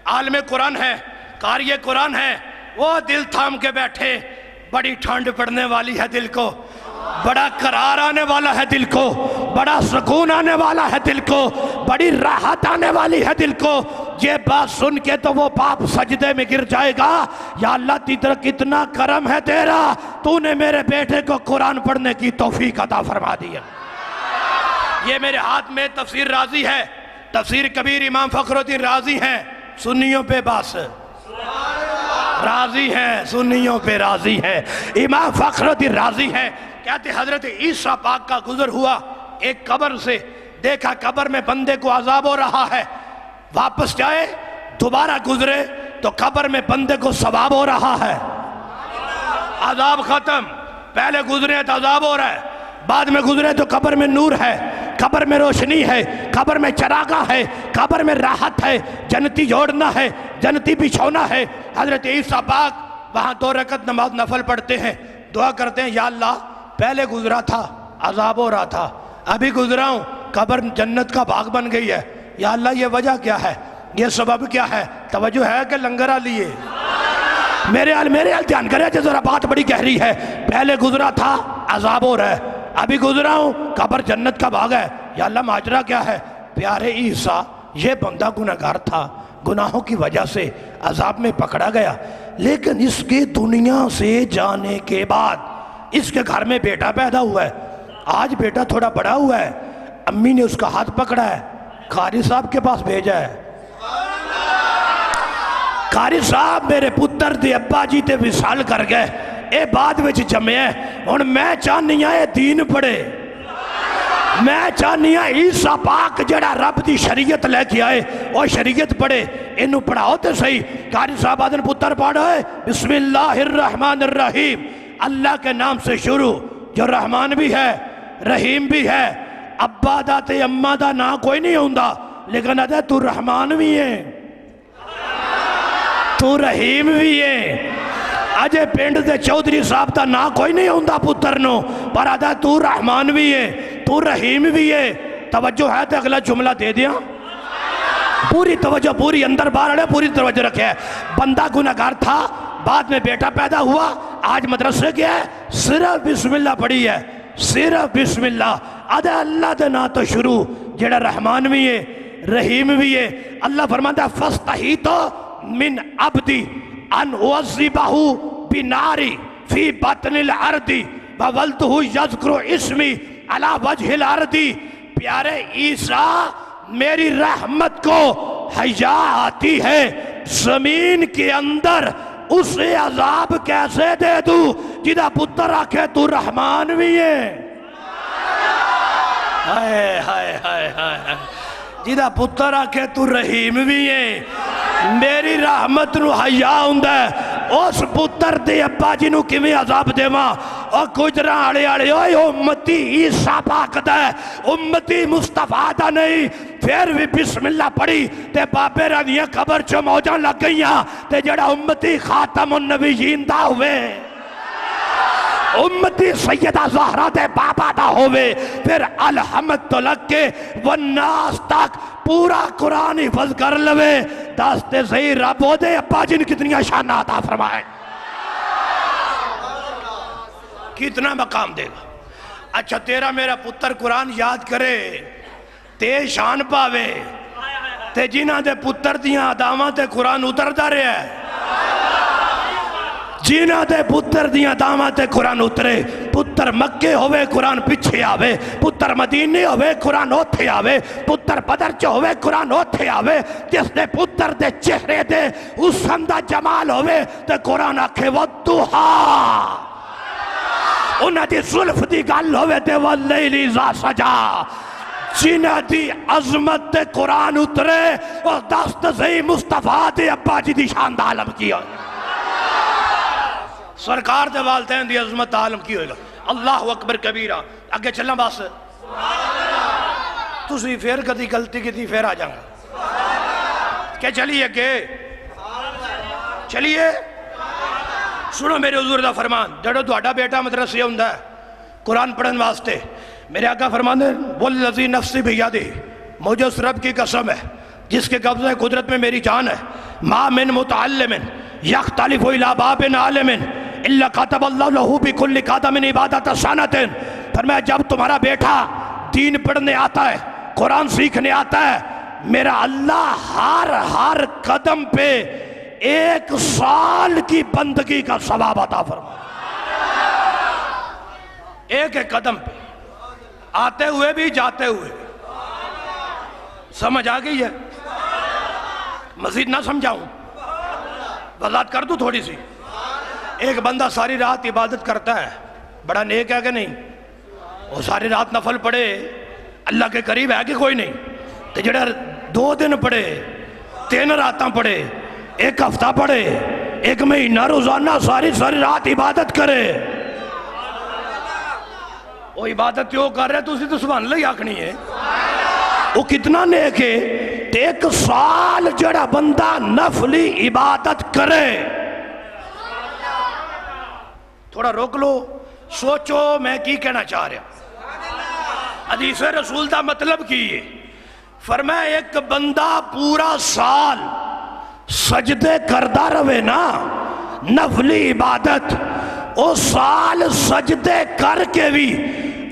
عالم قرآن ہیں، قاری قرآن ہیں، وہ دل تھام کے بیٹھے، بڑی ٹھنڈ پڑنے والی ہے دل کو، بڑا قرار آنے والا ہے دل کو، بڑا سکون آنے والا ہے دل کو، بڑی راحت آنے والی ہے دل کو۔ یہ بات سن کے تو وہ باپ سجدے میں گر جائے گا، یا اللہ تیرا کتنا کرم ہے تیرا، تو نے میرے بیٹے کو قرآن پڑھنے کی توفیق عطا فرما دی ہے۔ یہ میرے ہاتھ میں تفسیر رازی ہے، تفسیر کبیر امام فخر الدین رازی ہیں، سنیوں پہ بس راضی ہیں، سنیوں پہ راضی ہیں۔ امام فخر الدین رازی ہیں، کہتے حضرت عیسیٰ پاک کا گزر ہوا ایک قبر سے، دیکھا قبر میں بندے کو عذاب ہو رہا ہے، واپس جائے دوبارہ گزرے تو قبر میں بندے کو ثواب ہو رہا ہے۔ عذاب ختم، پہلے گزرے تو عذاب ہو رہا ہے، بعد میں گزرے تو قبر میں نور ہے، قبر میں روشنی ہے، قبر میں چراغاں ہے، قبر میں راحت ہے، جنتی جوڑنا ہے، جنتی بچھونا ہے۔ حضرت عیسیٰ پاک وہاں 2 رکعت نماز نفل پڑھتے ہیں، دعا کرتے ہیں، یا اللہ پہلے گزرا تھا عذاب ہو رہا تھا، ابھی گزرا ہوں قبر جنت کا باغ بن گئی ہے، یا اللہ یہ وجہ کیا ہے، یہ سبب کیا ہے؟ توجہ ہے کہ لنگر آ لیے؟ میرے حال دھیان کرے جو ذرا بات بڑی گہری ہے۔ پہلے گزرا تھا عذاب ہو رہا ہے، ابھی گزرا ہوں قبر جنت کا باغ ہے، یا اللہ ماجرا کیا ہے؟ پیارے عیسیٰ یہ بندہ گنہگار تھا، گناہوں کی وجہ سے عذاب میں پکڑا گیا، لیکن اس کے دنیا سے جانے کے بعد اس کے گھر میں بیٹا پیدا ہوا ہے۔ آج بیٹا تھوڑا بڑا ہوا ہے، امی نے اس کا ہاتھ پکڑا ہے، قاری صاحب کے پاس بھیجا ہے۔ قاری صاحب میرے پتر دے ابا جی تے وصال کر گئے، اے بعد وچ جمعے ہیں، اور میں چاہنی ہاں اے دین پڑھے، میں چاہنی ہاں عیسیٰ پاک جڑا رب دی شریعت لے کے آئے اور شریعت پڑھے، انہوں پڑھاؤ تے صحیح۔ قاری صاحب آدن پتر پڑھو ہے بسم اللہ الرحمن الرحیم، اللہ کے نام سے شروع جو رحمان بھی ہے رحیم بھی ہے۔ ابا دا تے اممہ دا نا کوئی نہیں ہوندہ، لیکن ادھے تو رحمان بھی ہے تو رحیم بھی ہے۔ اجے پینڈ دے چودھری صاحب دا نا کوئی نہیں ہوندہ پتر نو، پر ادھے تو رحمان بھی ہے تو رحیم بھی ہے۔ توجہ ہے تے اگلا جملہ دے دیا، پوری توجہ، پوری اندر باہر اڑے، پوری توجہ رکھے ہے۔ بندہ گناہگار تھا، بعد میں بیٹا پیدا ہوا، آج مدرسے گیا ہے، صرف بسم اللہ پڑھی ہے، صرف بسم اللہ۔ ادھے اللہ دے نا تو شروع جڑا رحمان بھی ہے رحیم بھی ہے۔ اللہ فرماتا ہے فَاسْتَحِيْتُ مِنْ عَبْدِي أَنْ أُعَذِّبَهُ بِنَارِ فِي بَطْنِ الْأَرْضِ وَوَلْتُهُ يَذْكُرُ اسْمِي عَلَى وَجْهِ الْأَرْضِ۔ پیارے عیسیٰ، میری رحمت کو حیا آتی ہے، زمین کے اندر اسے عذاب کیسے دے دوں جدہ پتر آکھے تو رحمان بھی ہے، ہائے ہائے ہائے ہائے، جدہ پتر آکھے تو رحیم بھی ہے۔ میری رحمت نو حیا ہوندہ ہے، اس پتر دے ابا جی نو کیویں عذاب دے ماں، اور کجرہ آڑے آڑے اوئے امتی عیسیٰ پاک دا ہے، امتی مصطفیٰ دا نہیں۔ پھر بھی بسم اللہ پڑھی تے بابے رنیاں قبر چو موجاں لگ گئیاں تے جڑا امتی خاتم النبیین دا ہوئے، امتی سیدہ زہرہ دے بابا دا ہوئے، پھر الحمد لگ کے والناس تک پورا قرآن حفظ کر لوے۔ داستے صحیح رب ہو دے ابا جن کتنی شان عطا فرمائے، کتنا مقام دے گا۔ اچھا تیرا میرا پتر قرآن یاد کرے تے شان پاوے، تے جنہ دے پتر دیاں داماں تے قرآن اتر دا رہے ہے، جنہ دے پتر دیاں داماں تے قرآن اترے، پتر مکے ہوئے قرآن پچھے آوے، پتر مدینے ہوئے قرآن اوتھے آوے، پتر بدر چو ہوئے قرآن اوتھے آوے، جس نے پتر دے چہرے دے حسن دا جمال ہوئے تے قرآن آکھے وَالضُّحَا، انہاں دی ظلف دی گل ہوئے تے وَاللَّيْلِ اِذَا سَجَا، جنہ دی عظمت تے قرآن اترے اور دست صحیح مصطفیٰ دے ابا جی دی شان دا عالم کیا سرکار دے والدین دی عظمت عالم کی ہوئے گا۔ اللہ اکبر کبیرہ، آگے چلنا باس تُسی پھر کدی غلطی کی تھی پھر آ جاؤں گا کہ چلیے کہ چلیے سنو میرے حضور دا فرمان، جڑو دوڑا بیٹا مدرسے ہوندہ ہے قرآن پڑھن واسطے، میرے آقا فرمان ہے والذی نفسی بیادی، مجھے اس رب کی قسم ہے جس کے قبضہ قدرت میں میری جان ہے، ما من متعلم یختلف الی باب عالم الا کتب اللہ لہو بکل قدم عبادت سنت۔ فرمایا جب تمہارا بیٹا دین پڑھنے آتا ہے، قرآن سیکھنے آتا ہے، میرا اللہ ہر قدم پہ 1 سال کی بندگی کا ثواب عطا فرمائے، ایک قدم پہ، آتے ہوئے بھی جاتے ہوئے بھی۔ سمجھ آ گئی ہے؟ مزید نہ سمجھاؤں، وضاحت کر دوں تھوڑی سی۔ ایک بندہ ساری رات عبادت کرتا ہے، بڑا نیک ہے کہ نہیں؟ وہ ساری رات نفل پڑھے، اللہ کے قریب ہے کہ کوئی نہیں؟ تو جڑا 2 دن پڑھے، 3 راتاں پڑھے، 1 ہفتہ پڑھے، 1 مہینہ روزانہ ساری رات عبادت کرے، وہ عبادت کیوں کر رہے تو اسی تو سبحان اللہ آکھنی ہے، وہ کتنا نیک ہے۔ 1 سال جڑا بندہ نفلی عبادت کرے، تھوڑا روک لو، سوچو میں کی کہنا چاہ رہا۔ حدیث رسول دا مطلب کی ہے، فرمایا ایک بندہ پورا سال سجدے کردہ روے نا نفلی عبادت، او سال سجدے کر کے بھی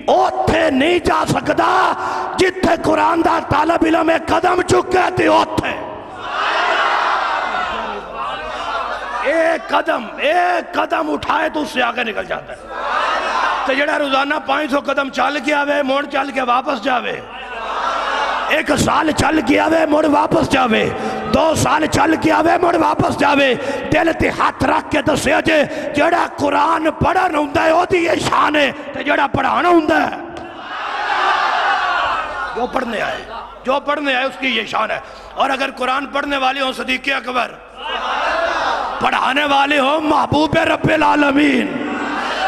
اوتھے نہیں جا سکتا جتھے قرآن دا طالب علم قدم چکے تھے اوتھے۔ ایک قدم اٹھائے تو اس سے آگے نکل جاتا ہے۔ تو جڑا روزانہ 500 قدم چل کے آوے موڑ چل کے واپس جاوے، 1 سال چل کے آوے موڑ واپس جاوے، 2 سال چل کے آوے موڑ واپس جاوے، دل تے ہاتھ رکھ کے دسیا جے جڑا قرآن پڑھن ہوندا ہے اودی یہ شان ہے تے جڑا پڑھانا ہوندا ہے جو پڑھنے آئے اس کی یہ شان ہے۔ اور اگر قرآن پڑھنے والے ہوں صدیق اکبر، پڑھانے والے ہوں محبوب رب العالمین،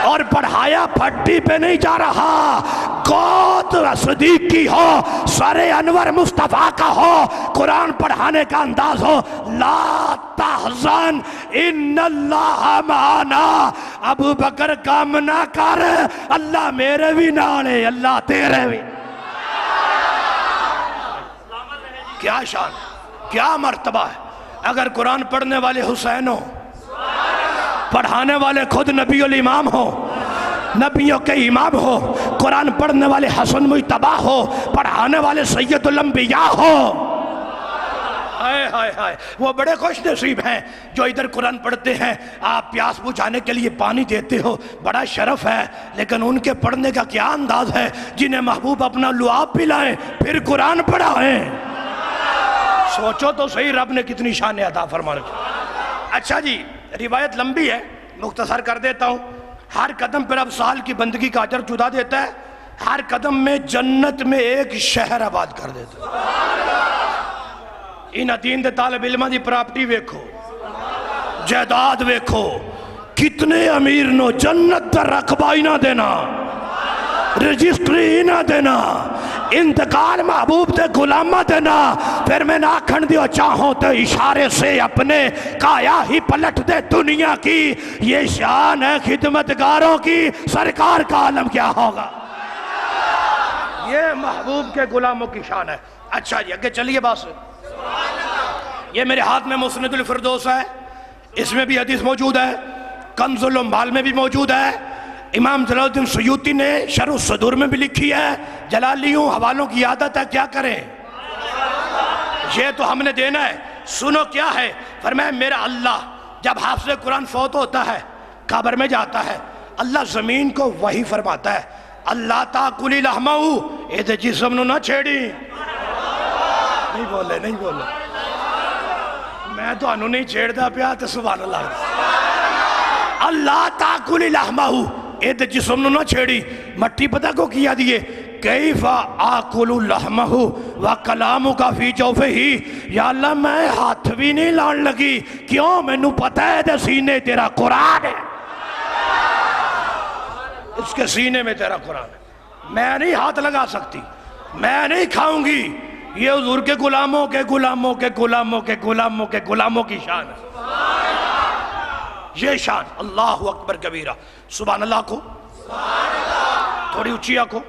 اور پڑھایا پھٹی پہ نہیں جا رہا، گود صدیق کی ہو، سر انور مصطفیٰ کا ہو، قرآن پڑھانے کا انداز ہو، لا تحزن ان اللہ معنا، ابو بکر کام نہ کر، اللہ میرے بھی نالے، اللہ تیرے بھی۔ کیا شان، کیا مرتبہ ہے۔ اگر قرآن پڑھنے والے حسین ہو، پڑھانے والے خود نبی الامام ہو، نبیوں کے امام ہو، قرآن پڑھنے والے حسن مجتبی ہو، پڑھانے والے سید الانبیاء ہو، ہائے ہائے ہائے، وہ بڑے خوش نصیب ہیں جو ادھر قرآن پڑھتے ہیں۔ آپ پیاس بجھانے کے لیے پانی دیتے ہو، بڑا شرف ہے، لیکن ان کے پڑھنے کا کیا انداز ہے، جنہیں محبوب اپنا لعاب پلائیں پھر قرآن پڑھائیں۔ سوچو تو صحیح رب نے کتنی شان عطا فرما رکھی۔ اچھا جی، روایت لمبی ہے، مختصر کر دیتا ہوں۔ ہر قدم پر اب سال کی بندگی کا اجر جدا دیتا ہے، ہر قدم میں جنت میں ایک شہر آباد کر دیتا ہے۔ ان دین دے طالب علمہ دی پراپرٹی ویکھو، جائیداد ویکھو، کتنے امیر نو جنت دا رقبہ ہی نہ دینا، رجسٹری ہی نہ دینا، انتقال محبوب دے غلامہ دینا، پھر میں نہ کھن دیو چاہوں تو اشارے سے اپنے کایا ہی پلٹ دے دنیا کی۔ یہ شان ہے خدمتگاروں کی، سرکار کا عالم کیا ہوگا۔ یہ محبوب کے غلاموں کی شان ہے۔ اچھا جی، آگے چلیے بات سے۔ یہ میرے ہاتھ میں مسند الفردوس ہے، اس میں بھی حدیث موجود ہے، کنز العمال میں بھی موجود ہے، امام جلال الدین سیوطی نے شرح الصدور میں بھی لکھی ہے۔ جلالیوں حوالوں کی عادت ہے، کیا کریں، یہ تو ہم نے دینا ہے۔ سنو کیا ہے، فرمایا میرا اللہ جب حافظ قرآن فوت ہوتا ہے، قبر میں جاتا ہے، اللہ زمین کو وحی فرماتا ہے، اللہ تاکلی لحمہو، اے دے جسم نو نہ چھیڑی۔ نہیں بولے میں تو انہوں نہیں چھیڑ دا پیا تو سبحان اللہ۔ اللہ تاکلی لحمہو، اے دے جسم نو نہ چھیڑی۔ مٹی پتہ کو کیا دیئے، کیفا آکلو لحمہو وکلامکا فی جوفہی، یا اللہ میں ہاتھ بھی نہیں لان لگی، کیوں، میں نو پتہ ہے دے سینے تیرا قرآن ہے، اس کے سینے میں تیرا قرآن ہے، میں نہیں ہاتھ لگا سکتی، میں نہیں کھاؤں گی۔ یہ حضور کے غلاموں کے غلاموں کے غلاموں کے غلاموں کے غلاموں کی شان ہے۔ یہ شان، اللہ اکبر کبیرہ، سبحان اللہ کو تھوڑی اچھی آنکھوں۔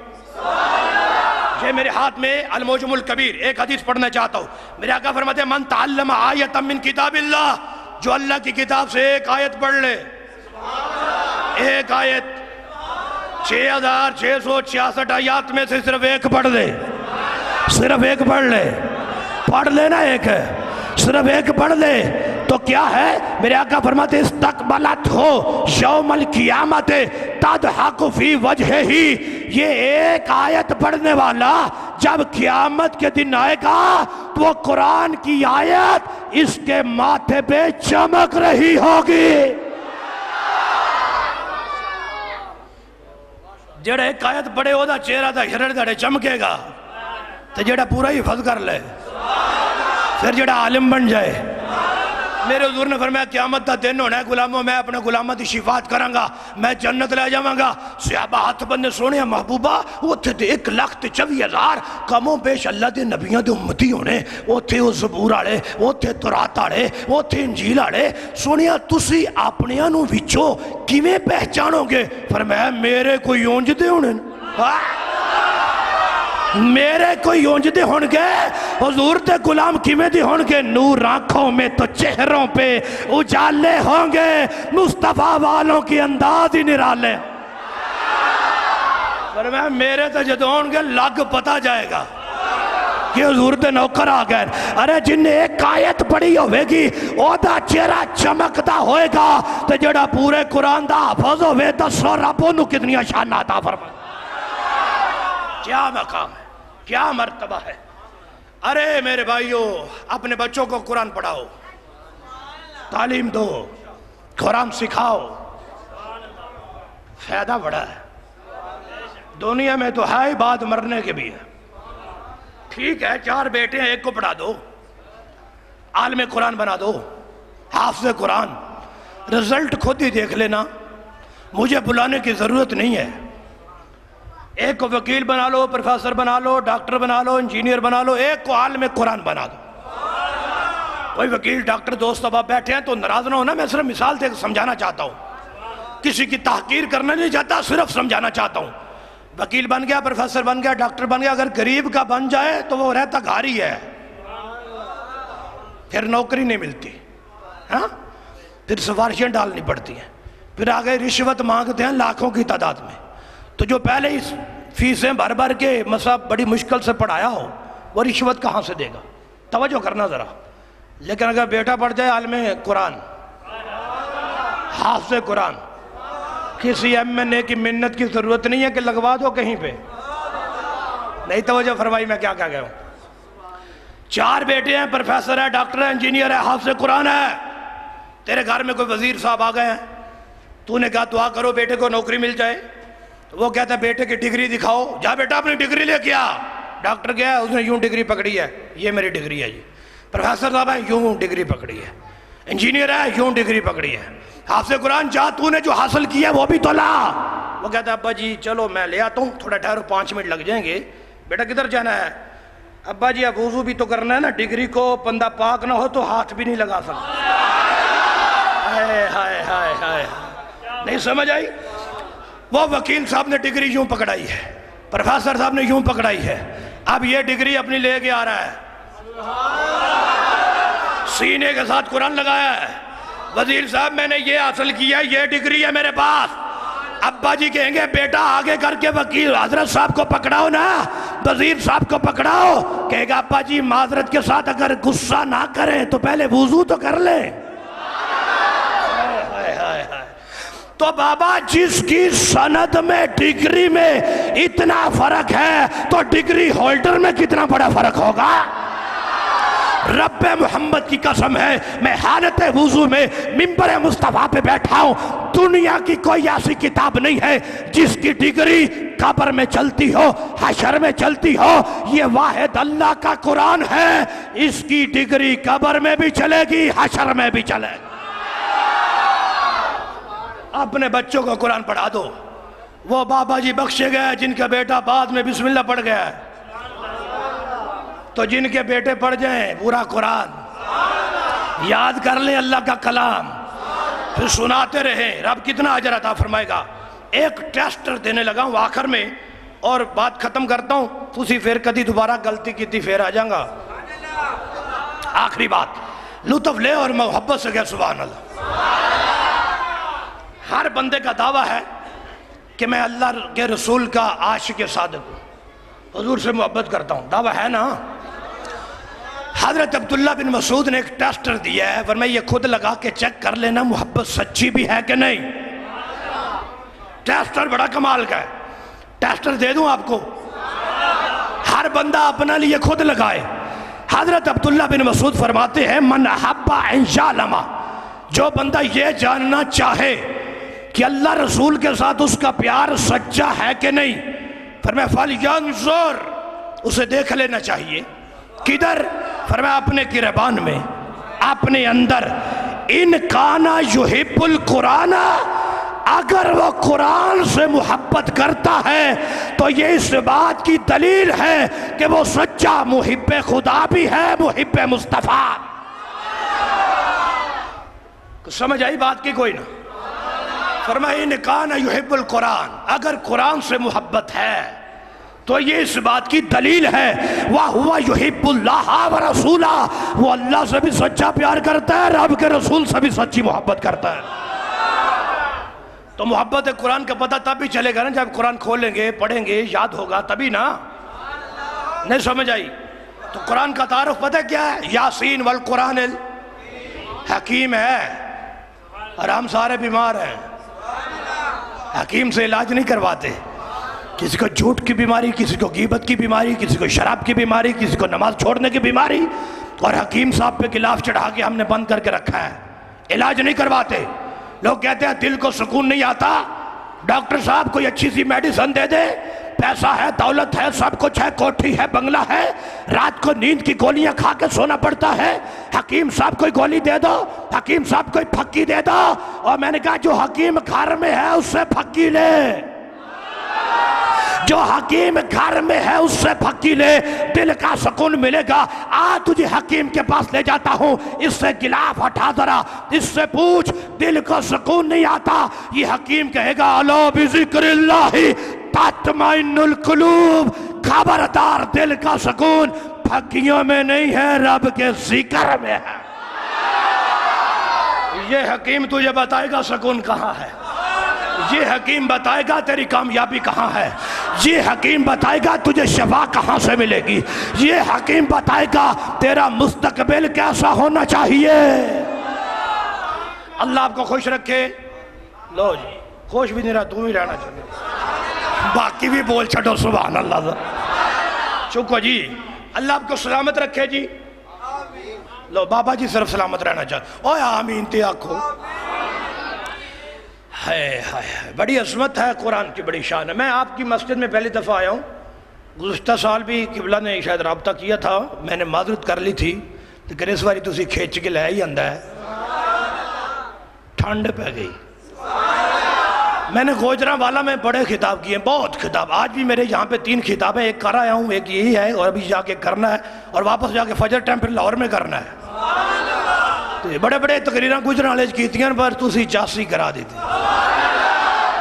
یہ میرے ہاتھ میں المعجم الکبیر، ایک حدیث پڑھنا چاہتا ہوں۔ میرے آقا فرماتے ہیں من تعلم آیتا من کتاب اللہ، جو اللہ کی کتاب سے ایک آیت پڑھ لے، ایک آیت 6666 آیات میں سے صرف ایک پڑھ لے، صرف ایک پڑھ لے، پڑھ لینا ایک ہے، صرف ایک پڑھ لے تو کیا ہے، میرے آقا فرماتے استقبلت ہو یوم القیامت تضحک فی وجہ ہی، یہ ایک آیت پڑھنے والا جب قیامت کے دن آئے گا تو وہ قرآن کی آیت اس کے ماتھے پہ چمک رہی ہوگی۔ جڑا ایک آیت پڑھے ہو دا چہرہ دا ہرڑ دڑے چمکے گا، تو جڑا پورا ہی حفظ کر لے پھر جڑا عالم بن جائے۔ میرے حضور نے فرمایا قیامت دا دن ہونا ہے غلاموں، میں اپنے غلاموں دی شفاعت کروں گا، میں جنت لے جاؤں گا۔ صحابہ ہاتھ بندے سونے محبوبہ، وہ تھے 1,24,000 کموں بیش اللہ دے نبیوں دے امتی ہونے، وہ تھے وہ زبور آڑے، وہ تھے تورات آڑے، وہ تھے انجیل آڑے۔ سونیا تسی اپنے انہوں وچوں کیویں پہچانو گے؟ فرمایا میرے کوئی اونج دے ہونے، میرے کوئی اونجدے ہونگے، حضور تے غلام کیویں دی ہونگے، نور آنکھوں میں تو چہروں پہ اجالے ہونگے، مصطفیٰ والوں کی انداز ہی نرالے۔ فرمایا میرے تے جدو ہونگے لگ پتا جائے گا کہ حضور تے نوکر آ گئے۔ ارے جن نے ایک آیت پڑھی ہوئے گی اوہ چہرہ چمکدا ہوئے گا تو جڑا پورے قرآن دا حفظ ہوئے دسو رب انہوں کتنی شان عطا فرمائے. کیا مقام ہے، کیا مرتبہ ہے. ارے میرے بھائیو، اپنے بچوں کو قرآن پڑھاؤ، تعلیم دو، قرآن سکھاؤ، فائدہ بڑا ہے. دنیا میں تو ہے ہی بات، مرنے کے بھی ہے. ٹھیک ہے 4 بیٹے ہیں، ایک کو پڑھا دو، عالم قرآن بنا دو، حافظ قرآن. رزلٹ خود ہی دیکھ لینا، مجھے بلانے کی ضرورت نہیں ہے. ایک کو وکیل بنا لو، پروفیسر بنا لو، ڈاکٹر بنا لو، انجینئر بنا لو، ایک کو عالم قرآن بنا دو. کوئی وکیل ڈاکٹر دوست اب آپ بیٹھے ہیں تو ناراض نہ ہونا، میں صرف مثال دے سمجھانا چاہتا ہوں، کسی کی تحقیر کرنا نہیں چاہتا، صرف سمجھانا چاہتا ہوں. وکیل بن گیا، پروفیسر بن گیا، ڈاکٹر بن گیا، اگر غریب کا بن جائے تو وہ رہتا گھر ہی ہے، پھر نوکری نہیں ملتی، ہاں پھر سفارشیں ڈالنی پڑتی ہیں، پھر آگے رشوت مانگتے ہیں لاکھوں کی تعداد میں. تو جو پہلے ہی فیسیں بھر بھر کے مصحف بڑی مشکل سے پڑھایا ہو وہ رشوت کہاں سے دے گا؟ توجہ کرنا ذرا. لیکن اگر بیٹا پڑھ جائے عالم قرآن، حافظ قرآن، کسی M.A کی منت کی ضرورت نہیں ہے کہ لگوا دو کہیں پہ. نہیں توجہ فرمائی میں کیا گیا ہوں. 4 بیٹے ہیں، پروفیسر ہے، ڈاکٹر ہے، انجینئر ہے، حافظ قرآن ہے. تیرے گھر میں کوئی وزیر صاحب آ گئے ہیں، تو نے کہا دعا کرو بیٹے کو نوکری مل جائے. وہ کہتا ہے بیٹے کی ڈگری دکھاؤ. جا بیٹا اپنی ڈگری لے کے آ. ڈاکٹر گیا، اس نے یوں ڈگری پکڑی ہے، یہ میری ڈگری ہے جی. پروفیسر صاحب ہے، یوں ڈگری پکڑی ہے. انجینئر ہے، یوں ڈگری پکڑی ہے. حافظ قرآن جا تو نے جو حاصل کیا ہے وہ بھی تو لا. وہ کہتا ہے ابا جی چلو میں لے آتا ہوں، تھوڑا ٹھہرو 5 منٹ لگ جائیں گے. بیٹا کدھر جانا ہے؟ ابا جی اب وضو بھی تو کرنا ہے نا، ڈگری کو بندہ پاک نہ ہو تو ہاتھ بھی نہیں لگا سکتا. ہائے ہائے ہائے ہائے، نہیں سمجھ آئی؟ وہ وکیل صاحب نے ڈگری یوں پکڑائی ہے، پروفیسر صاحب نے یوں پکڑائی ہے. اب یہ ڈگری اپنی لے کے آ رہا ہے، سینے کے ساتھ قرآن لگایا ہے. وزیر صاحب میں نے یہ حاصل کیا، یہ ڈگری ہے میرے پاس. ابا جی کہیں گے بیٹا آگے کر کے وکیل حضرت صاحب کو پکڑاؤ نا، وزیر صاحب کو پکڑاؤ. کہے گا ابا جی معذرت کے ساتھ اگر غصہ نہ کریں تو پہلے وضو تو کر لیں. تو بابا جس کی سند میں ڈگری میں اتنا فرق ہے تو ڈگری ہولڈر میں کتنا بڑا فرق ہوگا. رب محمد کی قسم ہے میں حالت وضو میں منبر مصطفیٰ پہ بیٹھا ہوں، دنیا کی کوئی ایسی کتاب نہیں ہے جس کی ڈگری قبر میں چلتی ہو، حشر میں چلتی ہو. یہ واحد اللہ کا قرآن ہے، اس کی ڈگری قبر میں بھی چلے گی، حشر میں بھی چلے گی. اپنے بچوں کو قرآن پڑھا دو. وہ بابا جی بخشے گئے جن کا بیٹا بعد میں بسم اللہ پڑھ گیا ہے، تو جن کے بیٹے پڑھ جائیں پورا قرآن یاد کر لیں، اللہ کا کلام پھر سناتے رہیں. رب کتنا اجر عطا فرمائے گا. ایک ٹیسٹر دینے لگا ہوں آخر میں اور بات ختم کرتا ہوں. تسی پھر کدی دوبارہ غلطی کی تھی پھر آ جاؤں گا. آخری بات لطف لے اور محبت سے کہہ سبحان اللہ. ہر بندے کا دعویٰ ہے کہ میں اللہ کے رسول کا عاشق صادق ہوں، حضور سے محبت کرتا ہوں. دعویٰ ہے نا؟ حضرت عبداللہ بن مسعود نے ایک ٹیسٹر دیا ہے، فرمایا یہ خود لگا کے چیک کر لینا محبت سچی بھی ہے کہ نہیں. ٹیسٹر بڑا کمال کا ہے. ٹیسٹر دے دوں آپ کو، ہر بندہ اپنا لیے خود لگائے. حضرت عبداللہ بن مسعود فرماتے ہیں من احب ان یعلم، جو بندہ یہ جاننا چاہے کہ اللہ رسول کے ساتھ اس کا پیار سچا ہے کہ نہیں، فرمایا فَلْيَنْظُرْ، اسے دیکھ لینا چاہیے. کدھر؟ فرمایا اپنے گریبان میں، اپنے اندر. ان کانا یحب القرآن، اگر وہ قرآن سے محبت کرتا ہے تو یہ اس بات کی دلیل ہے کہ وہ سچا محب خدا بھی ہے، محب مصطفیٰ. سمجھ آئی بات کی کوئی نہ؟ فرمایا ان کان یحب القرآن، اگر قرآن سے محبت ہے تو یہ اس بات کی دلیل ہے وَهُوَ يُحِبُّ اللَّهَ وَرَسُولَهُ، وہ اللہ سے بھی سچا پیار کرتا ہے، رب کے رسول سے بھی سچی محبت کرتا ہے. تو محبت قرآن کا پتہ تب بھی چلے گا نا جب قرآن کھولیں گے، پڑھیں گے، یاد ہوگا تبھی نا. نہیں سمجھ آئی؟ تو قرآن کا تعارف پتہ کیا ہے؟ یاسین والقرآن الحکیم ہے. اور ہم سارے بیمار ہیں، حکیم سے علاج نہیں کرواتے. کسی کو جھوٹ کی بیماری، کسی کو غیبت کی بیماری، کسی کو شراب کی بیماری، کسی کو نماز چھوڑنے کی بیماری، اور حکیم صاحب پہ گلاف چڑھا کے ہم نے بند کر کے رکھا ہے. علاج نہیں کرواتے. لوگ کہتے ہیں دل کو سکون نہیں آتا، ڈاکٹر صاحب کوئی اچھی سی میڈیسن دے دے، پیسہ ہے، دولت ہے، سب کچھ ہے، کوٹھی ہے، بنگلہ ہے، رات کو نیند کی گولیاں کھا کے سونا پڑتا ہے. حکیم صاحب کوئی گولی دے دو، حکیم صاحب کوئی پھکی دے دو. اور میں نے کہا جو حکیم گھر میں ہے اس سے پھکی لے، جو حکیم گھر میں ہے اس سے پھکی لے، دل کا سکون ملے گا. تجھے حکیم کے پاس لے جاتا ہوں، اس سے گلاف ہٹا ذرا، اس سے پوچھ، دل کو سکون نہیں آتا. یہ حکیم کہے گا الا بذکر اللہ تطمئن القلوب، خبردار دل کا سکون پھکیوں میں نہیں ہے، رب کے ذکر میں ہے. یہ حکیم تجھے بتائے گا سکون کہاں ہے، یہ حکیم بتائے گا تیری کامیابی کہاں ہے، یہ حکیم بتائے گا تجھے شفا کہاں سے ملے گی، یہ حکیم بتائے گا تیرا مستقبل کیسا ہونا چاہیے. اللہ آپ کو خوش رکھے. لو جی خوش بھی نہیں رہا، تم ہی رہنا چاہیے، باقی بھی بول چھٹو سبحان اللہ. چکو جی، اللہ آپ کو سلامت رکھے جی. لو بابا جی صرف سلامت رہنا چاہتے. اوہ آمین تے آکھو. بڑی عظمت ہے قرآن کی، بڑی شان ہے. میں آپ کی مسجد میں پہلی دفعہ آیا ہوں. گزشتہ سال بھی قبلہ نے شاید رابطہ کیا تھا، میں نے معذرت کر لی تھی، لیکن اس باری تسی کھیچ کے لے ہی آندا ہے. ٹھنڈ پہ گئی. میں نے گوجرا والا میں بڑے خطاب کیے، بہت خطاب. آج بھی میرے یہاں پہ 3 خطابیں، ایک کر آیا ہوں، ایک یہی ہے، اور ابھی جا کے کرنا ہے، اور واپس جا کے فجر ٹائم پھر لاہور میں کرنا ہے. بڑے بڑے تقریراں گجران والے کیتیاں پر تسی جاسی کرا دیتے.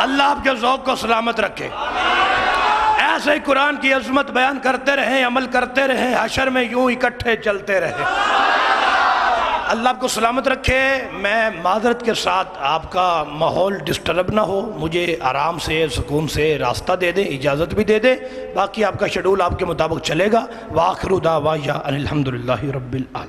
اللہ آپ کے ذوق کو سلامت رکھے. ایسے ہی قرآن کی عظمت بیان کرتے رہیں، عمل کرتے رہیں، حشر میں یوں اکٹھے چلتے رہیں. اللہ آپ کو سلامت رکھے. میں معذرت کے ساتھ آپ کا ماحول ڈسٹرب نہ ہو، مجھے آرام سے سکون سے راستہ دے دیں، اجازت بھی دے دیں. باقی آپ کا شیڈول آپ کے مطابق چلے گا. وآخر دعوانا ان الحمدللہ رب العالمین.